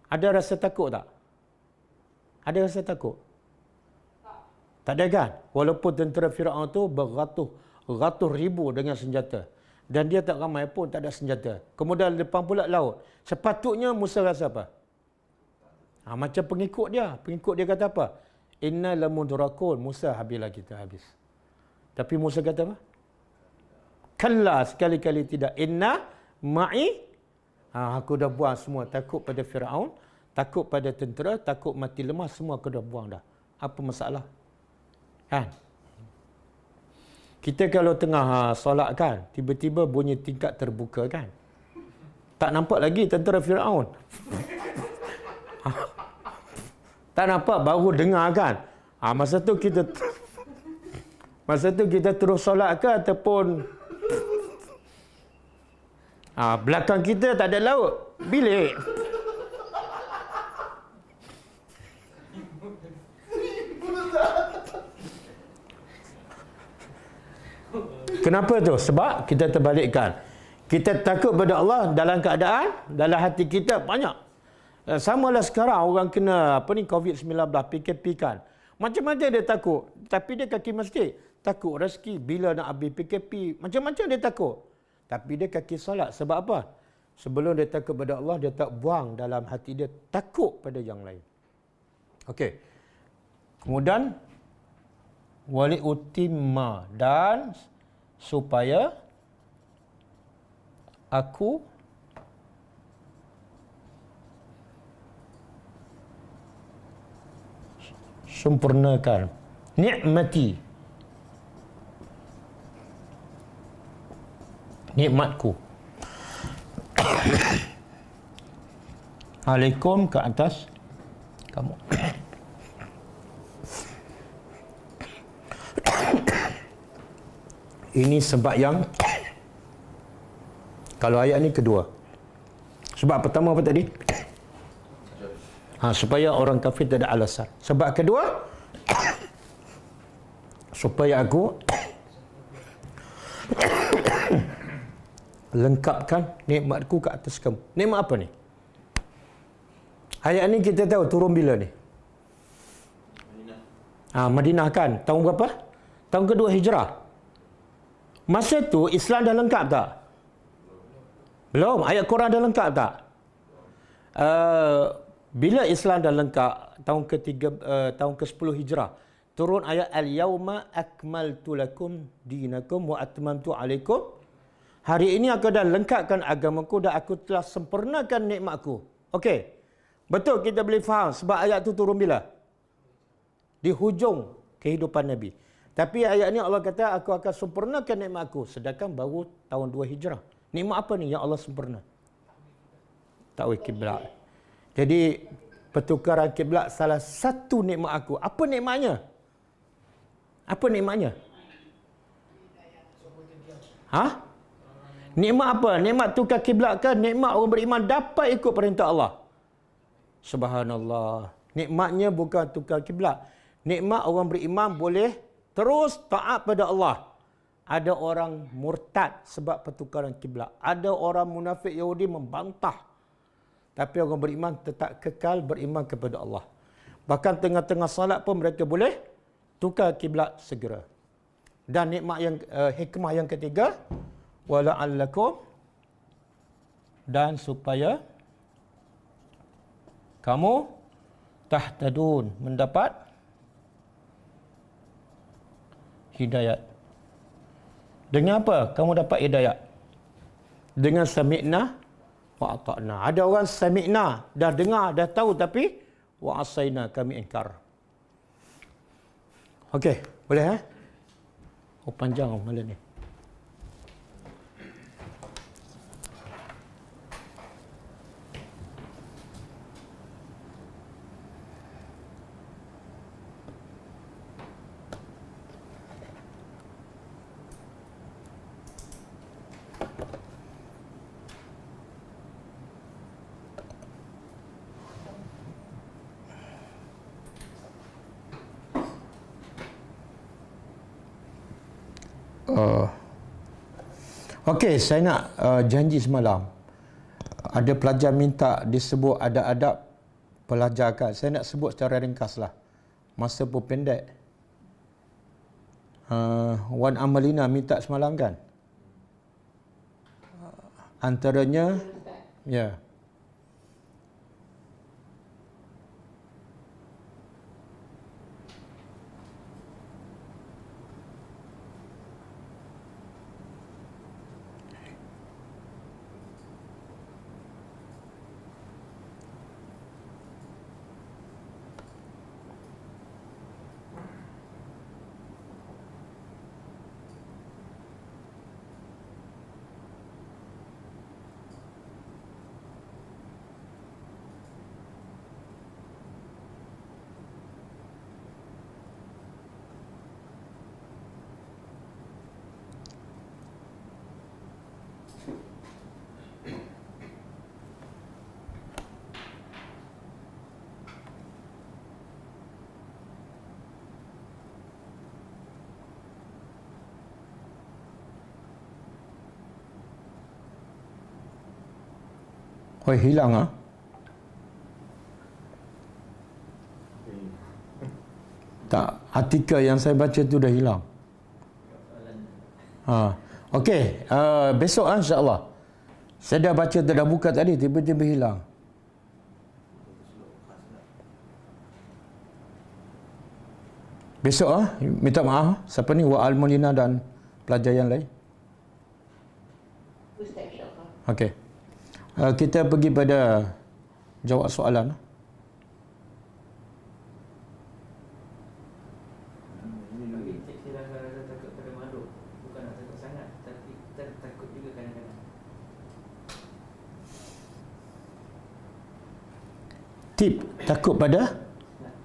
Ada rasa takut tak? Ada rasa takut? Tak ada kan? Walaupun tentera Firaun tu beratus ribu dengan senjata. Dan dia tak ramai pun tak ada senjata. Kemudian depan pula laut. Sepatutnya Musa rasa apa? Macam pengikut dia. Pengikut dia kata apa? Inna lamudrakun. Musa, habislah kita habis. Tapi Musa kata apa? Kalla, sekali-kali tidak. Inna ma'i. Aku dah buang semua. Takut pada Firaun, takut pada tentera, takut mati lemah, semua aku dah buang dah. Apa masalah? Kan? Kita kalau tengah solat kan, tiba-tiba bunyi tingkap terbuka kan. Tak nampak lagi tentera Firaun. Tak nampak, baru dengar kan. Masa tu kita terus solat ke ataupun belakang kita tak ada laut, bilik. Kenapa tu? Sebab kita terbalikkan. Kita takut pada Allah dalam keadaan, dalam hati kita banyak. Samalah sekarang orang kena COVID-19, PKP kan. Macam-macam dia takut. Tapi dia kaki masjid. Takut rezeki. Bila nak habis PKP. Macam-macam dia takut. Tapi dia kaki solat. Sebab apa? Sebelum dia takut pada Allah, dia tak buang dalam hati dia takut pada yang lain. Okey. Kemudian wali utimma, dan supaya aku sempurnakan nikmati, nikmatku alaikum, ke atas kamu. Ini sebab yang kalau ayat ni kedua. Sebab pertama apa tadi? Supaya orang kafir tak ada alasan. Sebab kedua, supaya aku lengkapkan nikmatku ke atas kamu. Nikmat apa ni? Ayat ni kita tahu turun bila ni? Madinah kan? Tahun berapa? Tahun kedua Hijrah. Masa tu Islam dah lengkap tak? Belum. Ayat Quran dah lengkap tak? Bila Islam dah lengkap, tahun ke-10 Hijrah, turun ayat Al-Yawma akmaltu lakum dinakum wa atmamtu alaikum. Hari ini aku dah lengkapkan agamaku dan aku telah sempurnakan nikmatku. Okey. Betul kita boleh faham sebab ayat tu turun bila? Di hujung kehidupan Nabi. Tapi ayat ni Allah kata aku akan sempurnakan nikmatku, sedangkan baru tahun 2 Hijrah. Nikmat apa ni yang Allah sempurna? Takwil kiblat. Jadi pertukaran kiblat salah satu nikmat aku. Apa nikmatnya? Apa nikmatnya? Nikmat apa? Nikmat tukar kiblat kan? Nikmat orang beriman dapat ikut perintah Allah. Subhanallah. Nikmatnya bukan tukar kiblat. Nikmat orang beriman boleh terus taat pada Allah. Ada orang murtad sebab pertukaran kiblat. Ada orang munafik Yahudi membantah. Tapi orang beriman tetap kekal beriman kepada Allah. Bahkan tengah-tengah salat pun mereka boleh tukar kiblat segera. Dan nikmat yang hikmah yang ketiga, wala'allakum, dan supaya kamu tahtadun, mendapat hidayat. Dengan apa kamu dapat hidayat? Dengan sami'na wa ata'na. Ada orang sami'na, dah dengar, dah tahu, tapi wa asaina, kami ingkar. Okey, boleh panjang malam ni. Okey, saya nak janji semalam. Ada pelajar minta disebut ada adab pelajar kan. Saya nak sebut secara ringkas lah. Masa pun pendek. Wan Amalina minta semalam kan. Antaranya, ya. Oh, hilang ah. Tak, artikel yang saya baca tu dah hilang. Okey, besok insya-Allah. Saya dah baca, dah buka tadi, tiba-tiba hilang. Besok minta maaf siapa ni, Wa Al-Mulina dan pelajar yang lain. Ustaz, insyaAllah. Okey. Kita pergi pada jawab soalan. Saya rasa takut pada makhluk. Bukan nak takut sangat, tapi kita takut juga kadang-kadang. Tip takut pada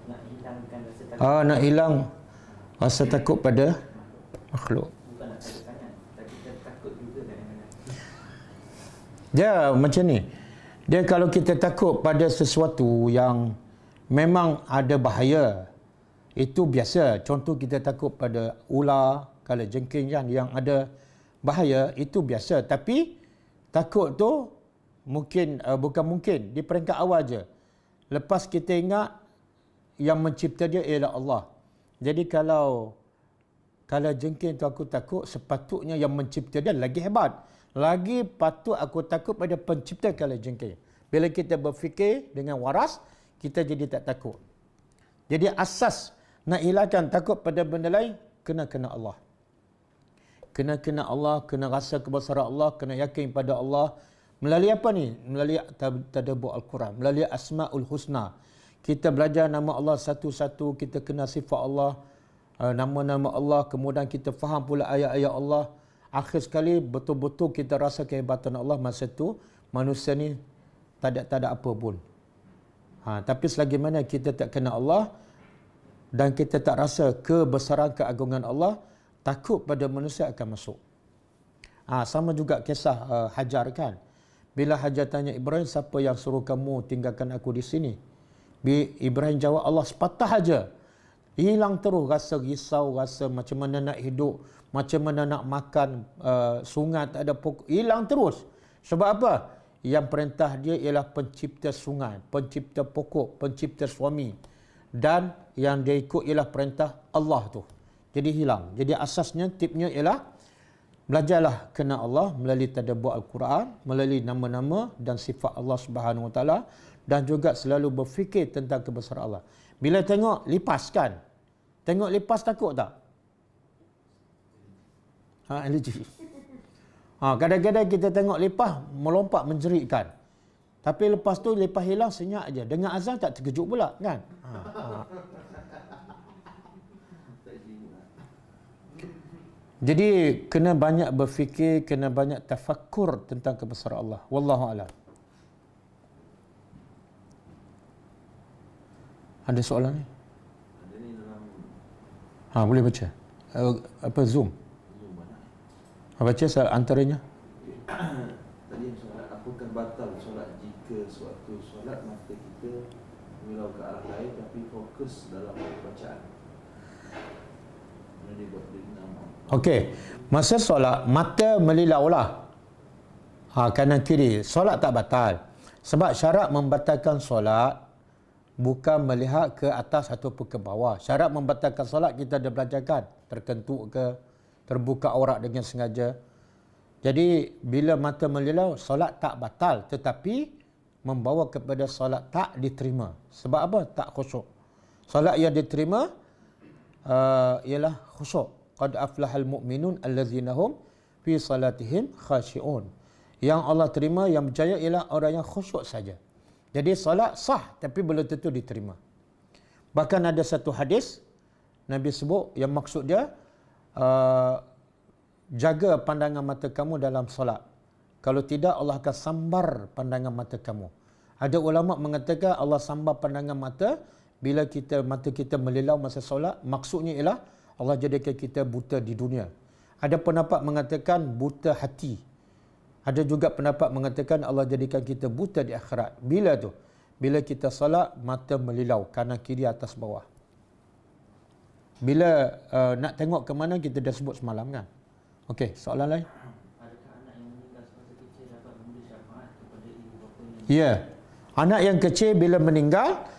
Nak hilangkan rasa takut. nak hilang rasa takut pada makhluk. Bukan nak takut sangat, tapi kita takut juga kadang-kadang. Dia macam ni. Dia kalau kita takut pada sesuatu yang memang ada bahaya, itu biasa. Contoh kita takut pada ular, kalau jengking kan yang ada bahaya, itu biasa. Tapi takut tu mungkin bukan mungkin di peringkat awal je. Lepas kita ingat yang mencipta dia ialah Allah. Jadi kalau jengking tu aku takut, sepatutnya yang mencipta dia lagi hebat. Lagi patut aku takut pada pencipta kalau jengking. Bila kita berfikir dengan waras, kita jadi tak takut. Jadi asas nak hilangkan takut pada benda lain, kena Allah. Kena Allah, kena rasa kebesaran Allah, kena yakin pada Allah. Melalui apa ni? Melalui tadabbur Al-Quran, melalui Asmaul Husna. Kita belajar nama Allah satu-satu, kita kenal sifat Allah, nama-nama Allah, kemudian kita faham pula ayat-ayat Allah. Akhir sekali betul-betul kita rasa kehebatan Allah. Masa tu manusia ni tak ada apa pun. Tapi selagi mana kita tak kenal Allah dan kita tak rasa kebesaran keagungan Allah, takut pada manusia akan masuk. Sama juga kisah Hajar kan. Bila Hajar tanya Ibrahim, siapa yang suruh kamu tinggalkan aku di sini? Ibrahim jawab, Allah sepatah aja. Hilang terus rasa risau, rasa macam mana nak hidup, macam mana nak makan, sungai tak ada pokok. Hilang terus. Sebab apa? Yang perintah dia ialah pencipta sungai, pencipta pokok, pencipta suami. Dan yang dia ikut ialah perintah Allah tu. Jadi hilang. Jadi asasnya, tipnya ialah belajarlah kenal Allah melalui tadabbur Al-Quran, melalui nama-nama dan sifat Allah Subhanahu Wa Taala, dan juga selalu berfikir tentang kebesaran Allah. Bila tengok lipas kan? Tengok lipas takut tak? Allergi. Kadang-kadang kita tengok lipas melompat menjeritkan. Tapi lepas tu lipas hilang senyap aja. Dengar azan tak terkejut pula kan? Jadi kena banyak berfikir, kena banyak tafakkur tentang kebesaran Allah. Wallahu a'lam. Ada soalan ni? Ada ni dalam Boleh baca. Zoom. Baca antaranya. tadi soalan, apakah batal solat jika suatu solat mata kita mengilau ke arah lain tapi fokus dalam bacaan? Mana dia buat dia nama? Okey, masa solat mata melilau lah. Kanan kiri, solat tak batal. Sebab syarat membatalkan solat bukan melihat ke atas ataupun ke bawah. Syarat membatalkan solat kita dah belajarkan, terkentuk ke, terbuka aurat dengan sengaja. Jadi bila mata melilau, solat tak batal, tetapi membawa kepada solat tak diterima. Sebab apa? Tak khusyuk. Solat yang diterima ialah khusyuk. Qad aflahal mu'minun allazina hum fi salatihim khashi'un. Yang Allah terima, yang berjaya ialah orang yang khusyuk saja. Jadi solat sah tapi belum tentu diterima. Bahkan ada satu hadis Nabi sebut yang maksud dia jaga pandangan mata kamu dalam solat. Kalau tidak, Allah akan sambar pandangan mata kamu. Ada ulama mengatakan Allah sambar pandangan mata bila mata kita melilau masa solat. Maksudnya ialah Allah jadikan kita buta di dunia. Ada pendapat mengatakan buta hati. Ada juga pendapat mengatakan Allah jadikan kita buta di akhirat. Bila tu? Bila kita solat, mata melilau kanan kiri atas bawah. Bila nak tengok ke mana, kita dah sebut semalam kan. Okey, soalan lain? Adakah anak yang meninggal semasa kecil dapat memberi syafaat kepada ibu bapanya? Ya. Anak yang kecil bila meninggal,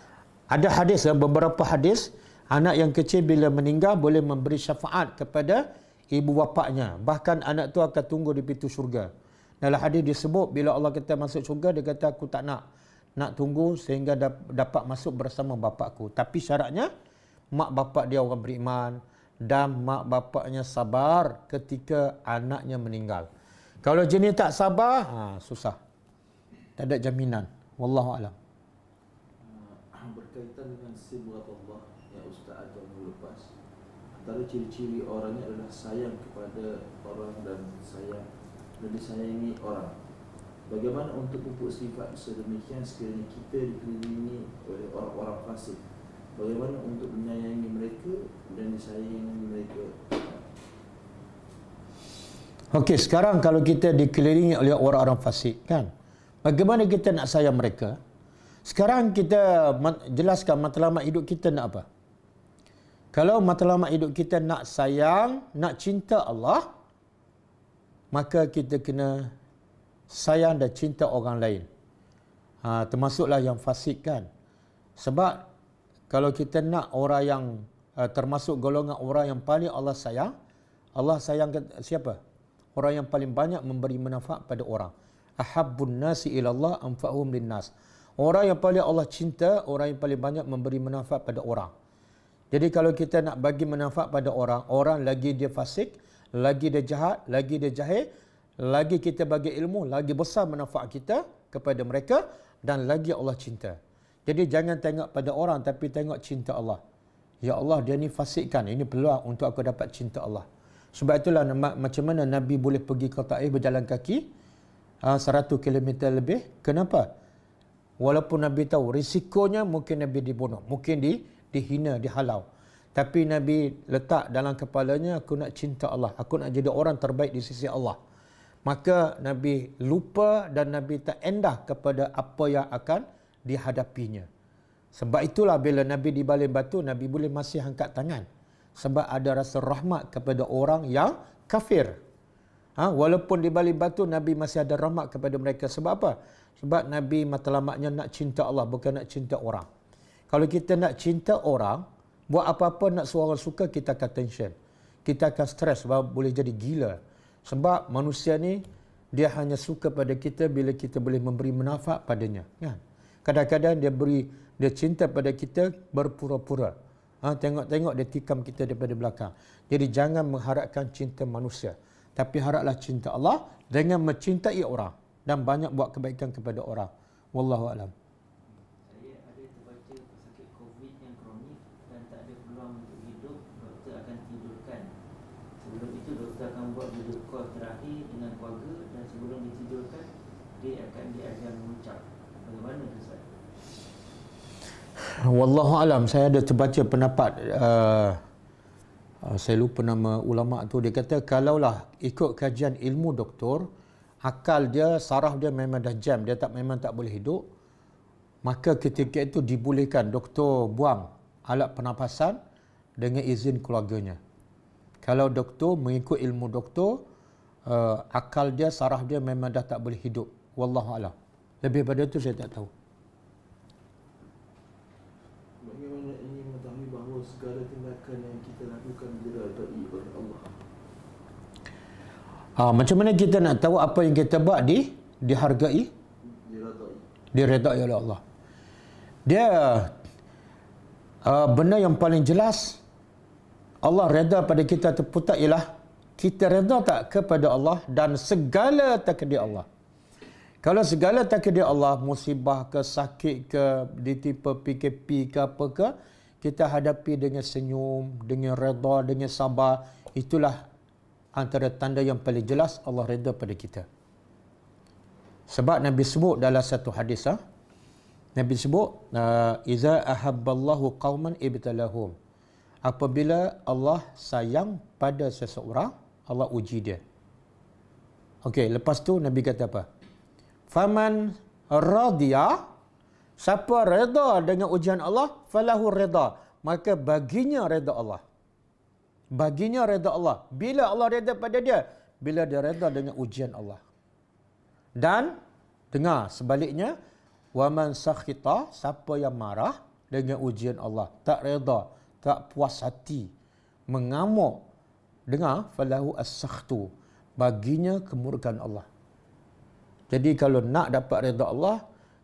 ada hadis, beberapa hadis, anak yang kecil bila meninggal boleh memberi syafaat kepada ibu bapaknya. Bahkan anak tu akan tunggu di pintu syurga. Dalam hadis disebut bila Allah kata masuk syurga, dia kata aku tak nak tunggu sehingga dapat masuk bersama bapakku. Tapi syaratnya mak bapak dia orang beriman dan mak bapaknya sabar ketika anaknya meninggal. Kalau jenis tak sabar, susah. Tak ada jaminan. Wallahu a'lam. Berkaitan dengan sibghat Allah yang Ustaz Adam lepas, antara ciri-ciri orangnya adalah sayang kepada orang dan disayangi orang. Bagaimana untuk pupuk sifat sedemikian sekiranya kita dikelilingi oleh orang-orang fasik? Bagaimana untuk menyayangi mereka dan disayangi mereka? Okey, sekarang kalau kita dikelilingi oleh orang-orang fasik, kan? Bagaimana kita nak sayang mereka? Sekarang kita jelaskan matlamat hidup kita nak apa? Kalau matlamat hidup kita nak sayang, nak cinta Allah, maka kita kena sayang dan cinta orang lain. Termasuklah yang fasik, kan? Sebab kalau kita nak orang yang termasuk golongan orang yang paling Allah sayang siapa? Orang yang paling banyak memberi manfaat pada orang. Ahabbun nasi ilallah anfa'uhum linnas. Orang yang paling Allah cinta, orang yang paling banyak memberi manfaat pada orang. Jadi kalau kita nak bagi manfaat pada orang lagi dia fasik, lagi dia jahat, lagi dia jahil, lagi kita bagi ilmu, lagi besar manfaat kita kepada mereka dan lagi Allah cinta. Jadi jangan tengok pada orang tapi tengok cinta Allah. Ya Allah, dia ni fasik kan, ini peluang untuk aku dapat cinta Allah. Sebab itulah macam mana Nabi boleh pergi ke Taif berjalan kaki 100 km lebih. Kenapa? Walaupun Nabi tahu risikonya mungkin Nabi dibunuh, mungkin dihina, dihalau. Tapi Nabi letak dalam kepalanya, aku nak cinta Allah, aku nak jadi orang terbaik di sisi Allah. Maka Nabi lupa dan Nabi tak endah kepada apa yang akan dihadapinya. Sebab itulah bila Nabi dibaling batu, Nabi boleh masih angkat tangan. Sebab ada rasa rahmat kepada orang yang kafir. Walaupun dibaling batu, Nabi masih ada rahmat kepada mereka. Sebab apa? Sebab Nabi matlamatnya nak cinta Allah, bukan nak cinta orang. Kalau kita nak cinta orang, buat apa-apa nak seorang suka, kita akan tension. Kita akan stres, sebab boleh jadi gila. Sebab manusia ni, dia hanya suka pada kita bila kita boleh memberi manfaat padanya. Kan? Kadang-kadang dia cinta pada kita berpura-pura. Tengok-tengok dia tikam kita daripada belakang. Jadi jangan mengharapkan cinta manusia. Tapi haraplah cinta Allah dengan mencintai orang. Dan banyak buat kebaikan kepada orang. Wallahu a'lam. Saya ada terbaca pesakit COVID yang kronik dan tak ada peluang untuk hidup, doktor akan tidurkan. Sebelum itu doktor akan buat video call terakhir dengan keluarga dan sebelum ditidurkan, dia akan diajar mengucap. Bagaimana tu Ustaz? Wallahu alam, saya ada terbaca pendapat saya lupa nama ulama tu, dia kata kalaulah ikut kajian ilmu doktor, akal dia, saraf dia memang dah jam, dia memang tak boleh hidup, maka ketika itu dibolehkan doktor buang alat pernafasan dengan izin keluarganya. Kalau doktor mengikut ilmu doktor, akal dia, saraf dia memang dah tak boleh hidup. Wallahu alam. Lebih pada itu saya tak tahu. Bagaimana ingin mengetahui bahawa segala tindakan yang kita lakukan diredai oleh Allah? Macam mana kita nak tahu apa yang kita buat dihargai? Diredai oleh Allah. Dia benda yang paling jelas Allah reda pada kita terputak ialah kita reda tak kepada Allah dan segala takdir Allah. Kalau segala takdir Allah, musibah ke, sakit ke, ditimpa PKP ke apa ke, kita hadapi dengan senyum, dengan reda, dengan sabar. Itulah antara tanda yang paling jelas Allah reda pada kita. Sebab Nabi sebut dalam satu hadis, Nabi sebut, iza ahabballahu qauman ibtalahum. Apabila Allah sayang pada seseorang, Allah uji dia. Okey, lepas tu Nabi kata apa? Faman radiya, siapa reda dengan ujian Allah, falahu reda, maka baginya reda Allah. Baginya reda Allah. Bila Allah reda pada dia? Bila dia reda dengan ujian Allah. Dan dengar sebaliknya, Wa man sakhita, siapa yang marah dengan ujian Allah, tak reda, tak puas hati, mengamuk, dengar, falahu as-sakhtu, baginya kemurkaan Allah. Jadi kalau nak dapat reda Allah,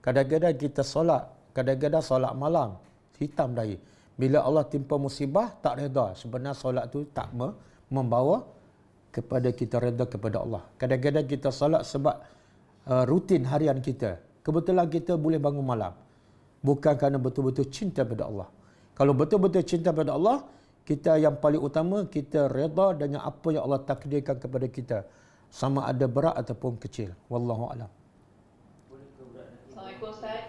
kadang-kadang kita solat, kadang-kadang solat malam, hitam dahi. Bila Allah timpa musibah, tak reda. Sebenarnya solat tu tak membawa kepada kita reda kepada Allah. Kadang-kadang kita solat sebab rutin harian kita. Kebetulan kita boleh bangun malam. Bukan kerana betul-betul cinta pada Allah. Kalau betul-betul cinta pada Allah, kita yang paling utama, kita reda dengan apa yang Allah takdirkan kepada kita. Sama ada berat ataupun kecil. Wallahu a'lam. Assalamualaikum Ustaz.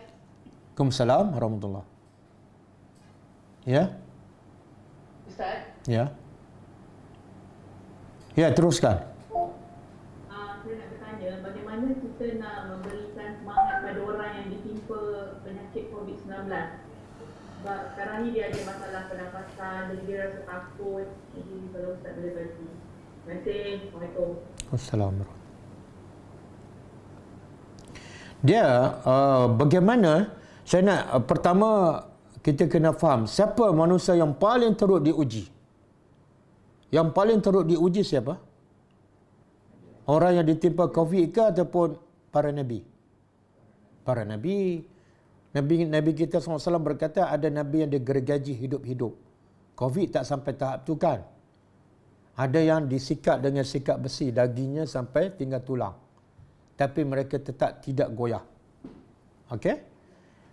Waalaikumsalam warahmatullahi. Ya? Ustaz, Ya. Ya, teruskan. Saya nak bertanya, bagaimana kita nak memberikan semangat pada orang yang ditimpa penyakit COVID-19? Sebab sekarang ni dia ada masalah pernafasan, jadi dia rasa takut. Jadi kalau Ustaz boleh bagi. Terima kasih. Assalamualaikum. Wassalamualaikum. Dia bagaimana, saya nak pertama kita kena faham siapa manusia yang paling teruk diuji. Yang paling teruk diuji siapa? Orang yang ditimpa COVID ke ataupun para nabi? Para nabi. Nabi kita SAW berkata ada nabi yang digergaji hidup-hidup. COVID tak sampai tahap tu kan. Ada yang disikat dengan sikat besi, dagingnya sampai tinggal tulang. Tapi mereka tetap tidak goyah. Okey?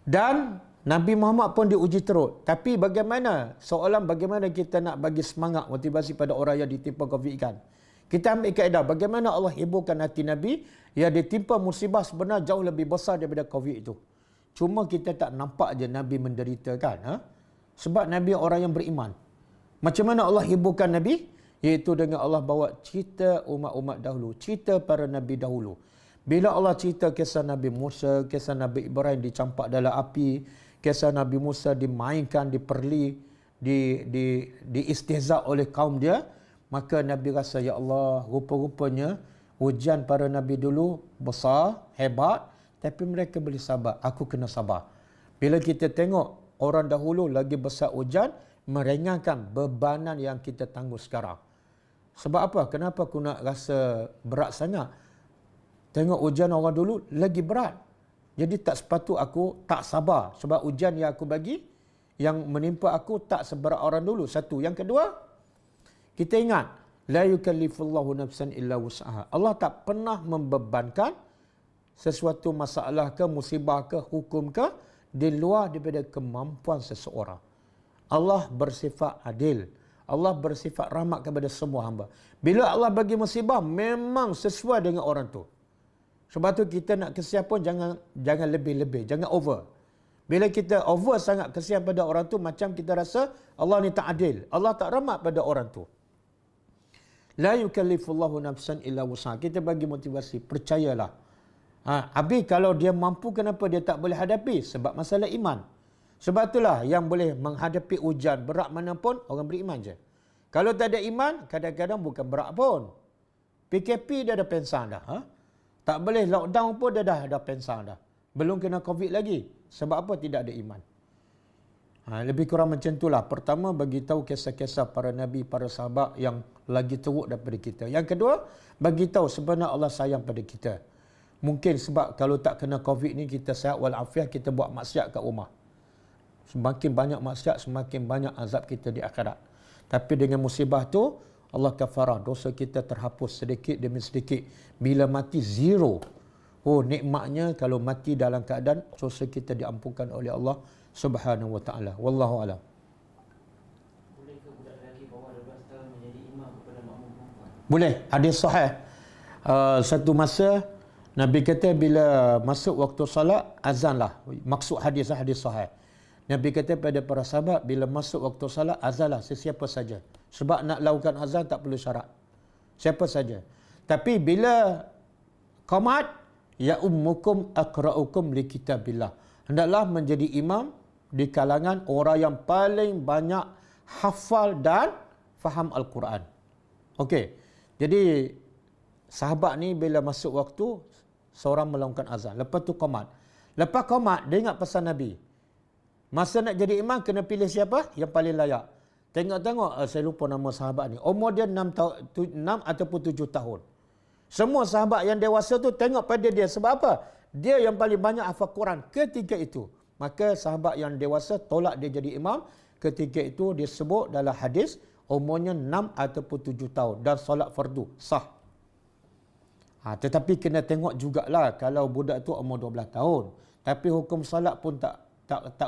Dan Nabi Muhammad pun diuji teruk. Tapi bagaimana? Soalan bagaimana kita nak bagi semangat, motivasi pada orang yang ditimpa COVID kan? Kita ambil kaedah bagaimana Allah hiburkan hati Nabi yang ditimpa musibah sebenarnya jauh lebih besar daripada COVID itu. Cuma kita tak nampak je Nabi menderita kan? Sebab Nabi orang yang beriman. Macam mana Allah hiburkan Nabi? Iaitu dengan Allah bawa cerita umat-umat dahulu, cerita para Nabi dahulu. Bila Allah cerita kisah Nabi Musa, kisah Nabi Ibrahim dicampak dalam api, kisah Nabi Musa dimainkan, diperli, diistihza oleh kaum dia, maka Nabi rasa, ya Allah, rupa-rupanya ujian para Nabi dulu besar, hebat, tapi mereka boleh sabar. Aku kena sabar. Bila kita tengok orang dahulu lagi besar ujian, meringankan bebanan yang kita tangguh sekarang. Sebab apa? Kenapa aku nak rasa berat sangat? Tengok ujian orang dulu lagi berat. Jadi tak sepatut aku tak sabar. Sebab ujian yang aku bagi, yang menimpa aku tak seberat orang dulu. Satu. Yang kedua, kita ingat, la yukallifullahu nafsan illa wus'aha. Allah tak pernah membebankan sesuatu masalah ke, musibah ke, hukum ke, di luar daripada kemampuan seseorang. Allah bersifat adil. Allah bersifat rahmat kepada semua hamba. Bila Allah bagi musibah, memang sesuai dengan orang tu. Sebab tu kita nak kesian pun jangan lebih-lebih, jangan over. Bila kita over sangat kesian pada orang tu, macam kita rasa Allah ni tak adil. Allah tak rahmat pada orang tu. La yukallifullahu nafsan illa wus'aha. Kita bagi motivasi, percayalah. Habis kalau dia mampu, kenapa dia tak boleh hadapi? Sebab masalah iman. Sebab itulah yang boleh menghadapi ujian berat mana pun orang beriman je. Kalau tak ada iman, kadang-kadang bukan berat pun. PKP dia dah pensang dah. Tak boleh lockdown pun dia dah ada pensang dah. Belum kena COVID lagi. Sebab apa? Tidak ada iman. Lebih kurang macam itulah. Pertama, bagi tahu kisah-kisah para nabi, para sahabat yang lagi teruk daripada kita. Yang kedua, bagi tahu sebenarnya Allah sayang pada kita. Mungkin sebab kalau tak kena COVID ni, kita sihat walafiat, kita buat maksiat kat rumah. Semakin banyak maksiat, semakin banyak azab kita di akhirat. Tapi dengan musibah tu, Allah kafarah. Dosa kita terhapus sedikit demi sedikit. Bila mati, zero. Oh, nikmatnya kalau mati dalam keadaan dosa kita diampunkan oleh Allah Subhanahu wa ta'ala. Wallahu a'lam. Boleh ke budak lelaki bawah 12 tahun menjadi imam kepada makmum perempuan? Boleh. Hadis sahih. Satu masa, Nabi kata bila masuk waktu salat, azanlah. Maksud hadis sahih. Nabi kata pada para sahabat, bila masuk waktu salat, azanlah sesiapa saja. Sebab nak lakukan azan tak perlu syarat. Siapa saja. Tapi bila qamat, ya ummukum aqra'ukum li kitabillah. Hendaklah menjadi imam di kalangan orang yang paling banyak hafal dan faham Al-Quran. Okey. Jadi sahabat ni bila masuk waktu, seorang melakukan azan. Lepas tu qamat. Lepas qomat, dia ingat pesan Nabi. Masa nak jadi imam, kena pilih siapa? Yang paling layak. Tengok-tengok, saya lupa nama sahabat ni. Umur dia 6 ataupun 7 tahun. Semua sahabat yang dewasa tu tengok pada dia. Sebab apa? Dia yang paling banyak hafal Quran ketika itu. Maka sahabat yang dewasa tolak dia jadi imam. Ketika itu dia sebut dalam hadis, umurnya 6 ataupun 7 tahun. Dan solat fardu, sah. Tetapi kena tengok jugalah kalau budak tu umur 12 tahun. Tapi hukum solat pun tak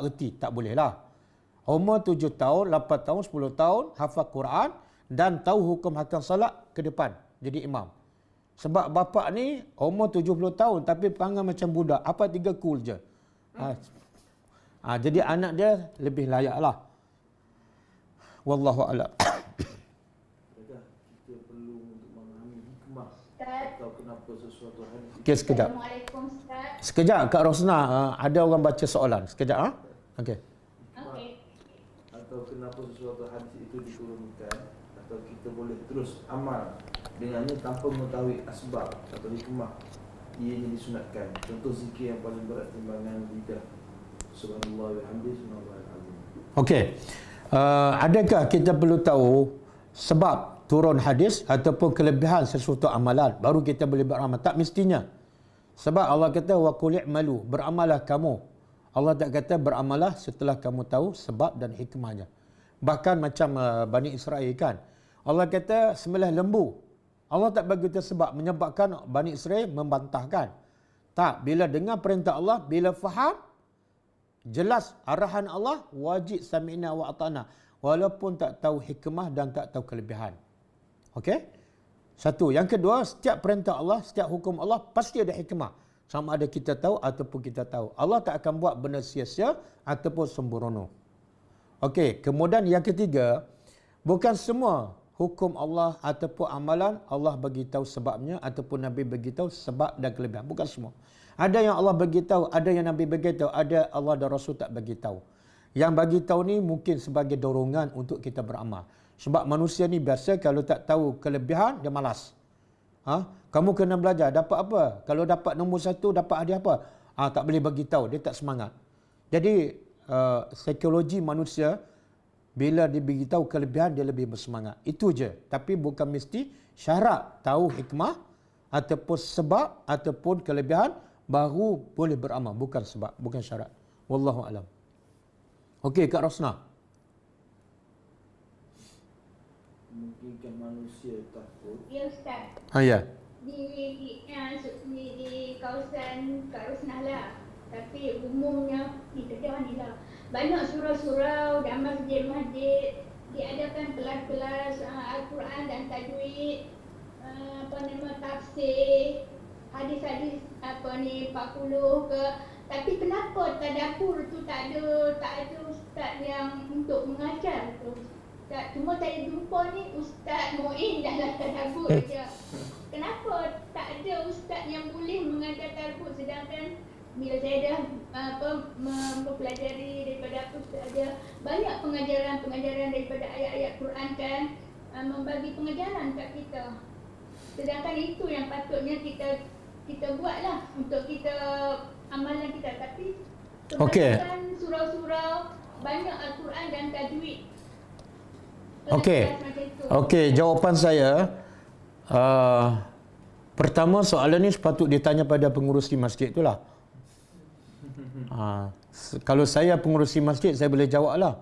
erti, tak boleh lah. Umur 7 tahun, 8 tahun, 10 tahun, hafal Quran dan tahu hukum hakam solat ke depan, jadi imam. Sebab bapak ni umur 70 tahun tapi perangai macam budak, apa 3 cool je. Jadi anak dia lebih layak lah. Wallahu a'lam. Adakah kita perlu untuk memahami hikmah Ustaz. atau kenapa sesuatu hadis Okey, sekejap. Assalamualaikum Ustaz. Sekejap Kak Rosna, ada orang baca soalan. Sekejap. Okey. Okey. atau kenapa sesuatu hadis itu diturunkan, atau kita boleh terus amal dengannya tanpa mengetahui asbab atau hikmah ianya disunatkan. Contoh zikir yang paling berat timbangan lidah. Subhanallah wa hamdi, subhanallahil azim. Okey. Adakah kita perlu tahu sebab turun hadis ataupun kelebihan sesuatu amalan baru kita boleh beramal? Tak mestinya. Sebab Allah kata wa qul i'malu, beramalah kamu. Allah tak kata beramalah setelah kamu tahu sebab dan hikmahnya. Bahkan macam Bani Israel kan. Allah kata sembelih lembu. Allah tak bagi kita sebab menyebabkan Bani Israel membantahkan. Tak, bila dengar perintah Allah, bila faham jelas arahan Allah, wajib sami'na wa ata'na, walaupun tak tahu hikmah dan tak tahu kelebihan. Okey? Satu. Yang kedua, setiap perintah Allah, setiap hukum Allah pasti ada hikmah. Sama ada kita tahu ataupun kita tahu. Allah tak akan buat benda sia-sia ataupun sembrono. Okey, kemudian yang ketiga, bukan semua hukum Allah ataupun amalan Allah bagi tahu sebabnya ataupun Nabi bagi tahu sebab dan kelebihan. Bukan semua. Ada yang Allah bagi tahu, ada yang Nabi bagi tahu, ada Allah dan Rasul tak bagi tahu. Yang bagi tahu ni mungkin sebagai dorongan untuk kita beramal. Sebab manusia ni biasa kalau tak tahu kelebihan, dia malas. Kamu kena belajar, dapat apa? Kalau dapat nombor 1, dapat hadiah apa? Tak boleh bagi tahu, dia tak semangat. Jadi psikologi manusia, bila dia beritahu kelebihan, dia lebih bersemangat. Itu je. Tapi bukan mesti syarat tahu hikmah ataupun sebab ataupun kelebihan baru boleh beramal. Bukan sebab, bukan syarat. Wallahu a'lam. Okey, Kak Rosna. Memungkinkan manusia takut. Ya Ustaz. Ya. Di kawasan Kak Rosnah lah. Tapi umumnya di Kedah ni lah. Banyak surau-surau dan masjid-masjid diadakan kelas-kelas Al-Quran dan tajwid, tafsir, hadis-hadis 40 ke. Tapi kenapa tadabbur tu tak ada ustaz yang untuk mengajar tu? Cuma saya jumpa ni Ustaz Muin dalam tadabbur je. Kenapa tak ada ustaz yang boleh mengajar tadabbur, sedangkan bila saya dah mempelajari daripada apa saja, banyak pengajaran daripada ayat-ayat Quran kan, membagi pengajaran kat kita. Sedangkan itu yang patutnya kita buatlah untuk kita amalan kita. Tapi kebanyakan surau-surau banyak Al-Quran dan tajwid. Okey, jawapan saya pertama, soalan ni sepatut ditanya pada pengurusi masjid itulah. Kalau saya pengurusi masjid, saya boleh jawab lah.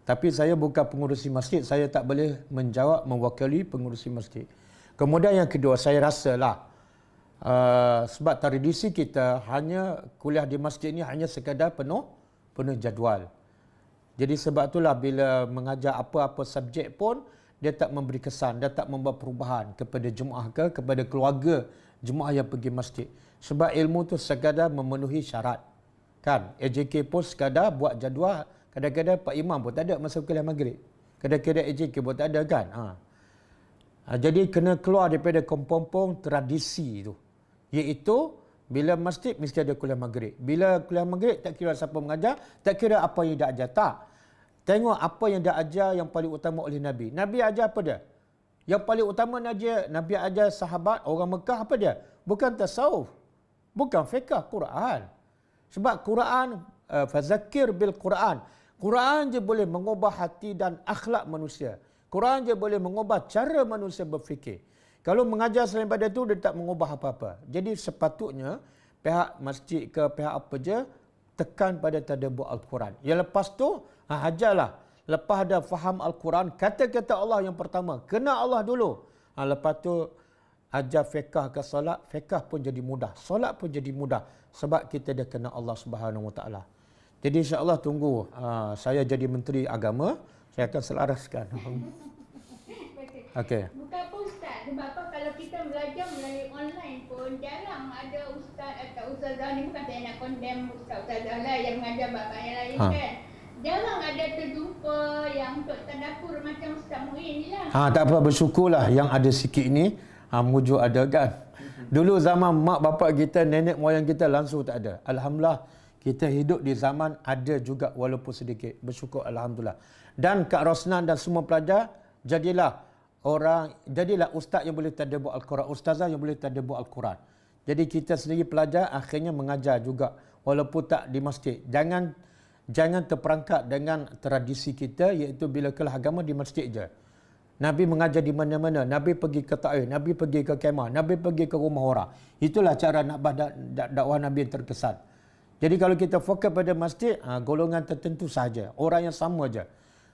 Tapi saya bukan pengurusi masjid, saya tak boleh menjawab mewakili pengurusi masjid. Kemudian yang kedua, saya rasa lah sebab tradisi kita hanya kuliah di masjid ni hanya sekadar penuh jadual. Jadi sebab itulah bila mengajar apa-apa subjek pun dia tak memberi kesan, dia tak membawa perubahan kepada jemaah kepada keluarga jemaah yang pergi masjid. Sebab ilmu tu sekadar memenuhi syarat. Kan? AJK pun sekadar buat jadual, kadang-kadang Pak Imam pun tak ada masa kuliah maghrib. Kadang-kadang AJK pun tak ada kan? Jadi kena keluar daripada kompong-kompong tradisi tu. Iaitu bila masjid mesti ada kuliah maghrib. Bila kuliah maghrib tak kira siapa mengajar, tak kira apa yang dia ajar. Tak. Tengok apa yang dia ajar yang paling utama oleh Nabi. Nabi ajar apa dia? Yang paling utama Nabi ajar sahabat orang Mekah apa dia? Bukan tasawuf. Bukan fiqh Quran. Sebab Quran, fazakir bil Quran. Quran je boleh mengubah hati dan akhlak manusia. Quran je boleh mengubah cara manusia berfikir. Kalau mengajar selain pada itu, dia tak mengubah apa-apa. Jadi sepatutnya pihak masjid ke pihak apa je, tekan pada tadabbur Al-Quran. Yang lepas tu, hajarlah. Lepas dah faham Al-Quran, kata-kata Allah yang pertama. Kena Allah dulu. Lepas tu, ajar fiqah ke solat, fiqah pun jadi mudah. Solat pun jadi mudah. Sebab kita dah kena Allah Subhanahu Wa Taala. Jadi insya-Allah tunggu saya jadi Menteri Agama, saya akan selaraskan. Okey. Bukan apa Ustaz, sebab apa kalau kita belajar melalui online pun jarang ada ustaz atau ustazah ni, bukan saya nak condemn ustaz-ustazah lah yang mengajar bab yang lain kan. Jarang ada terjumpa yang untuk tadabbur macam Ustaz Muin ni lah. Tak apa, bersyukurlah yang ada sikit ni muncul ada kan. Dulu zaman mak bapak kita, nenek moyang kita langsung tak ada. Alhamdulillah kita hidup di zaman ada juga walaupun sedikit. Bersyukur alhamdulillah. Dan Kak Rosnan dan semua pelajar, jadilah ustaz yang boleh tadabbur Al-Quran, ustazah yang boleh tadabbur Al-Quran. Jadi kita sendiri pelajar akhirnya mengajar juga walaupun tak di masjid. Jangan terperangkap dengan tradisi kita, iaitu bila kelas agama di masjid je. Nabi mengajar di mana-mana. Nabi pergi ke Taif, Nabi pergi ke kemah, Nabi pergi ke rumah orang. Itulah cara dakwah Nabi yang terkesan. Jadi kalau kita fokus pada masjid, golongan tertentu sahaja, orang yang sama je.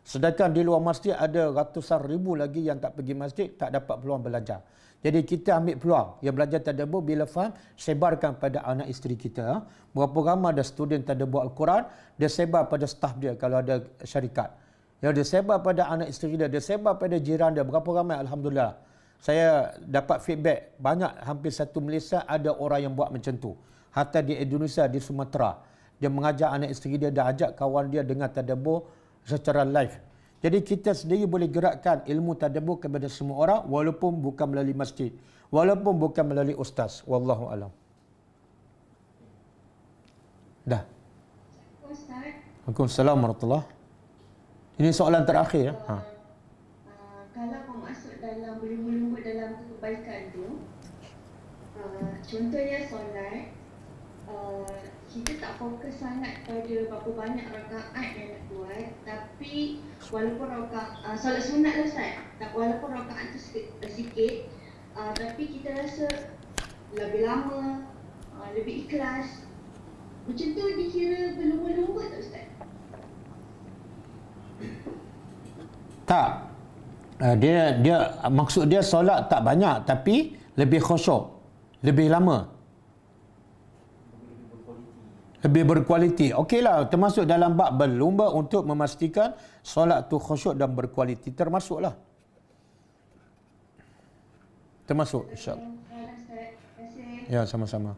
Sedangkan di luar masjid ada ratusan ribu lagi yang tak pergi masjid, tak dapat peluang belajar. Jadi kita ambil peluang. Yang belajar tadabbur bila faham, sebarkan pada anak isteri kita. Berapa ramai ada student tadabbur Al-Quran, dia sebar pada staf dia kalau ada syarikat. Dia sebar pada anak isteri dia sebar pada jiran dia. Berapa ramai, alhamdulillah. Saya dapat feedback, banyak, hampir satu Malaysia ada orang yang buat macam tu. Hatta di Indonesia, di Sumatera. Dia mengajar anak isteri dia, dia ajak kawan dia dengar tadabbur secara live. Jadi kita sendiri boleh gerakkan ilmu tadabbur kepada semua orang walaupun bukan melalui masjid, walaupun bukan melalui ustaz. Wallahu alam. Dah. Ustaz, Waalaikumsalam warahmatullahi. Ini soalan terakhir. kalau kau masuk dalam berlumba-lumba dalam kebaikan tu, contohnya solat, kita tak fokus sangat pada berapa banyak rakaat yang nak buat, tapi walaupun rakaat solat sunat lah Ustaz, walaupun rakaat tu sikit, tapi kita rasa lebih lama, lebih ikhlas. Macam tu dikira berlumba-lumba tak Ustaz? Tak. Dia maksud dia solat tak banyak tapi lebih khusyuk, lebih lama. Lebih berkualiti. Okeylah, termasuk dalam bab berlumba untuk memastikan solat tu khusyuk dan berkualiti. Termasuklah. Termasuk, insya-Allah. Ya, sama-sama.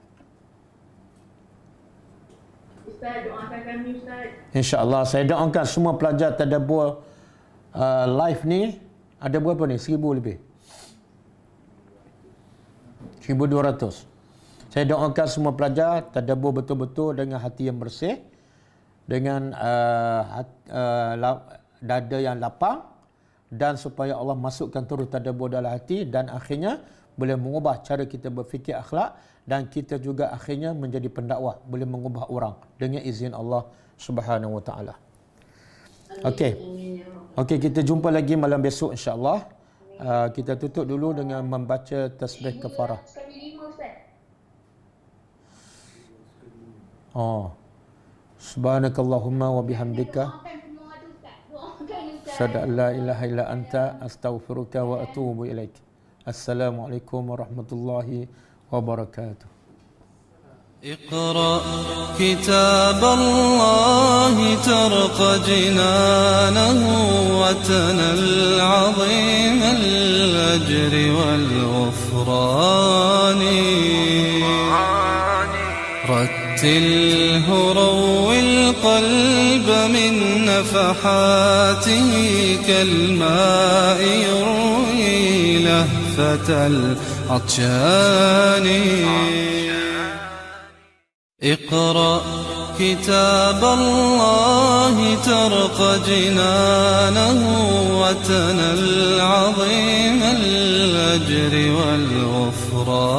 Ustaz, doakan kami Ustaz. Insya-Allah, saya doakan semua pelajar tadabbur live ni, ada berapa ni? 1000 lebih. 1200. Saya doakan semua pelajar tadabbur betul-betul dengan hati yang bersih, dengan dada yang lapang, dan supaya Allah masukkan terus tadabbur dalam hati dan akhirnya boleh mengubah cara kita berfikir akhlak, dan kita juga akhirnya menjadi pendakwah, boleh mengubah orang dengan izin Allah Subhanahu Wa Taala. Okey. Okey, kita jumpa lagi malam besok insya-Allah. Kita tutup dulu dengan membaca tasbih kafarah. Subhanakallahumma wa bihamdika asyhadu an la ilaha illa anta astaghfiruka wa atubu ilaik. Assalamualaikum warahmatullahi wabarakatuh. اقرأ كتاب الله ترق جنانه وتنل عظيم الأجر والغفران رتله روي القلب من نفحاته كالماء يروي لهفة العطشان اقرأ كتاب الله ترق جنانه وتنل عظيم الأجر والغفران